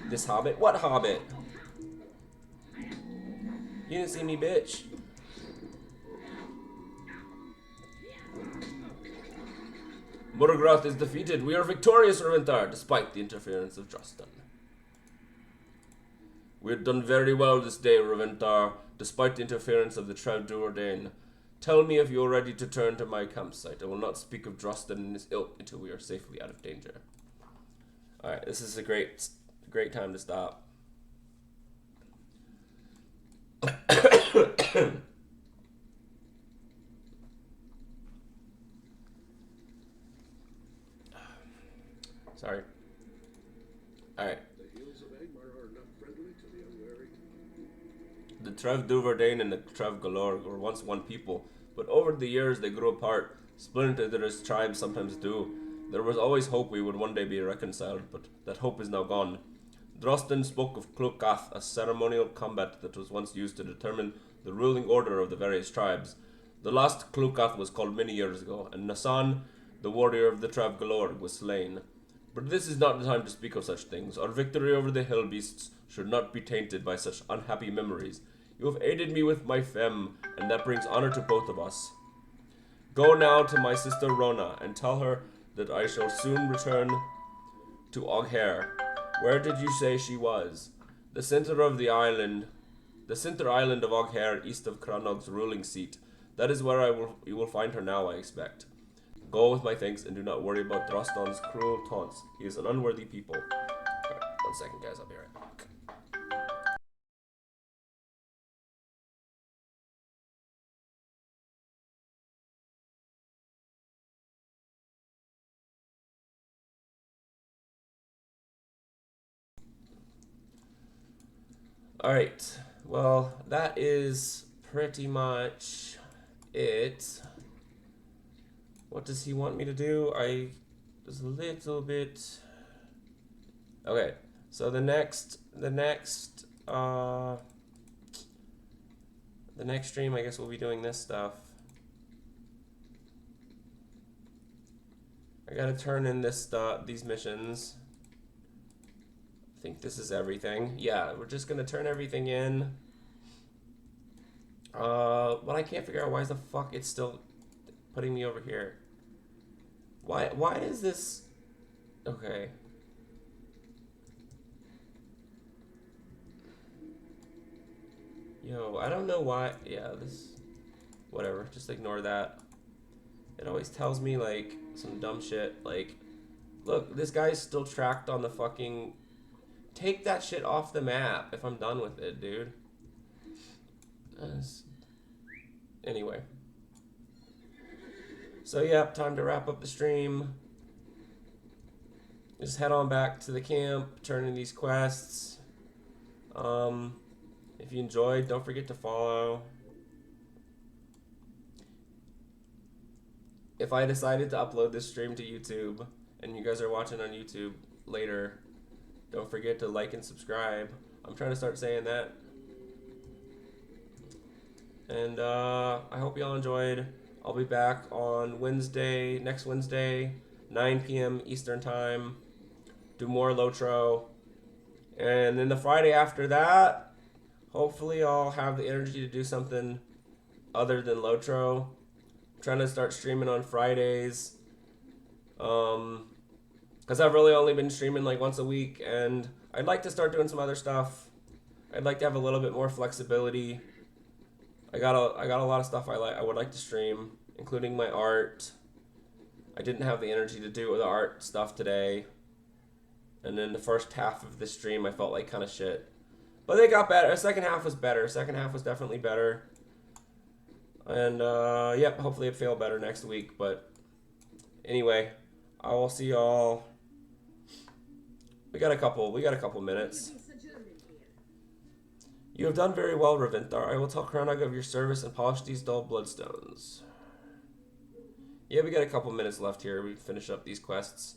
This hobbit? What hobbit? You didn't see me, bitch. Murgrath is defeated. We are victorious, Raventhar, despite the interference of Drostan. We have done very well this day, Raventhar, despite the interference of the Trev Duverdane. Tell me if you are ready to turn to my campsite. I will not speak of Drostan and his ilk until we are safely out of danger. Alright, this is a great time to stop. Sorry. Alright. The hills of Angmar are not friendly to the unwary. The Trev Duverdane and the Trev Galorg were once one people, but over the years they grew apart, splintered as tribes sometimes do. There was always hope we would one day be reconciled, but that hope is now gone. Drostan spoke of Klukoth, a ceremonial combat that was once used to determine the ruling order of the various tribes. The last Klukoth was called many years ago, and Nasan, the warrior of the Trev Galorg, was slain. But this is not the time to speak of such things. Our victory over the hill beasts should not be tainted by such unhappy memories. You have aided me with my femme, and that brings honor to both of us. Go now to my sister Rona, and tell her that I shall soon return to Oghair. Where did you say she was? The center of the island. The center island of Oghair, east of Cranog's ruling seat. That is where you will find her now, I expect. Go with my thanks, and do not worry about Drostan's cruel taunts. He is an unworthy people. Alright, 1 second, guys. I'll be right back. Alright, well, that is pretty much it. What does he want me to do? Just a little bit. Okay, so the next stream, I guess we'll be doing this stuff. I gotta turn in this stuff, these missions. I think this is everything. Yeah, we're just gonna turn everything in. But I can't figure out why the fuck it's still putting me over here. Why is this? Okay. Yo, I don't know why. Yeah, this. Whatever. Just ignore that. It always tells me like some dumb shit. Like, look, this guy's still tracked on the fucking. Take that shit off the map if I'm done with it, dude. Anyway. So, yeah, time to wrap up the stream. Just head on back to the camp, turn in these quests. If you enjoyed, don't forget to follow. If I decided to upload this stream to YouTube, and you guys are watching on YouTube later, don't forget to like and subscribe. I'm trying to start saying that. And I hope y'all enjoyed. I'll be back on Wednesday, next Wednesday, 9 p.m. Eastern Time. Do more LOTRO. And then the Friday after that, hopefully I'll have the energy to do something other than LOTRO. I'm trying to start streaming on Fridays. Because I've really only been streaming like once a week, and I'd like to start doing some other stuff. I'd like to have a little bit more flexibility. I got a lot of stuff I would like to stream, including my art. I didn't have the energy to do the art stuff today. And then the first half of the stream I felt like kind of shit. But they got better. The second half was better. Second half was definitely better. And yep, hopefully it feel better next week. But anyway, I will see y'all. We got a couple minutes. You have done very well, Ravinthar. I will tell Kranag of your service and polish these dull bloodstones. Yeah, we got a couple minutes left here. We finish up these quests,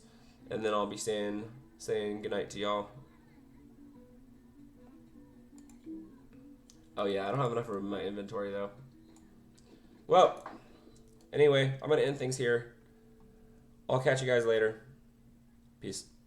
and then I'll be saying goodnight to y'all. Oh yeah, I don't have enough room in my inventory though. Well, anyway, I'm gonna end things here. I'll catch you guys later. Peace.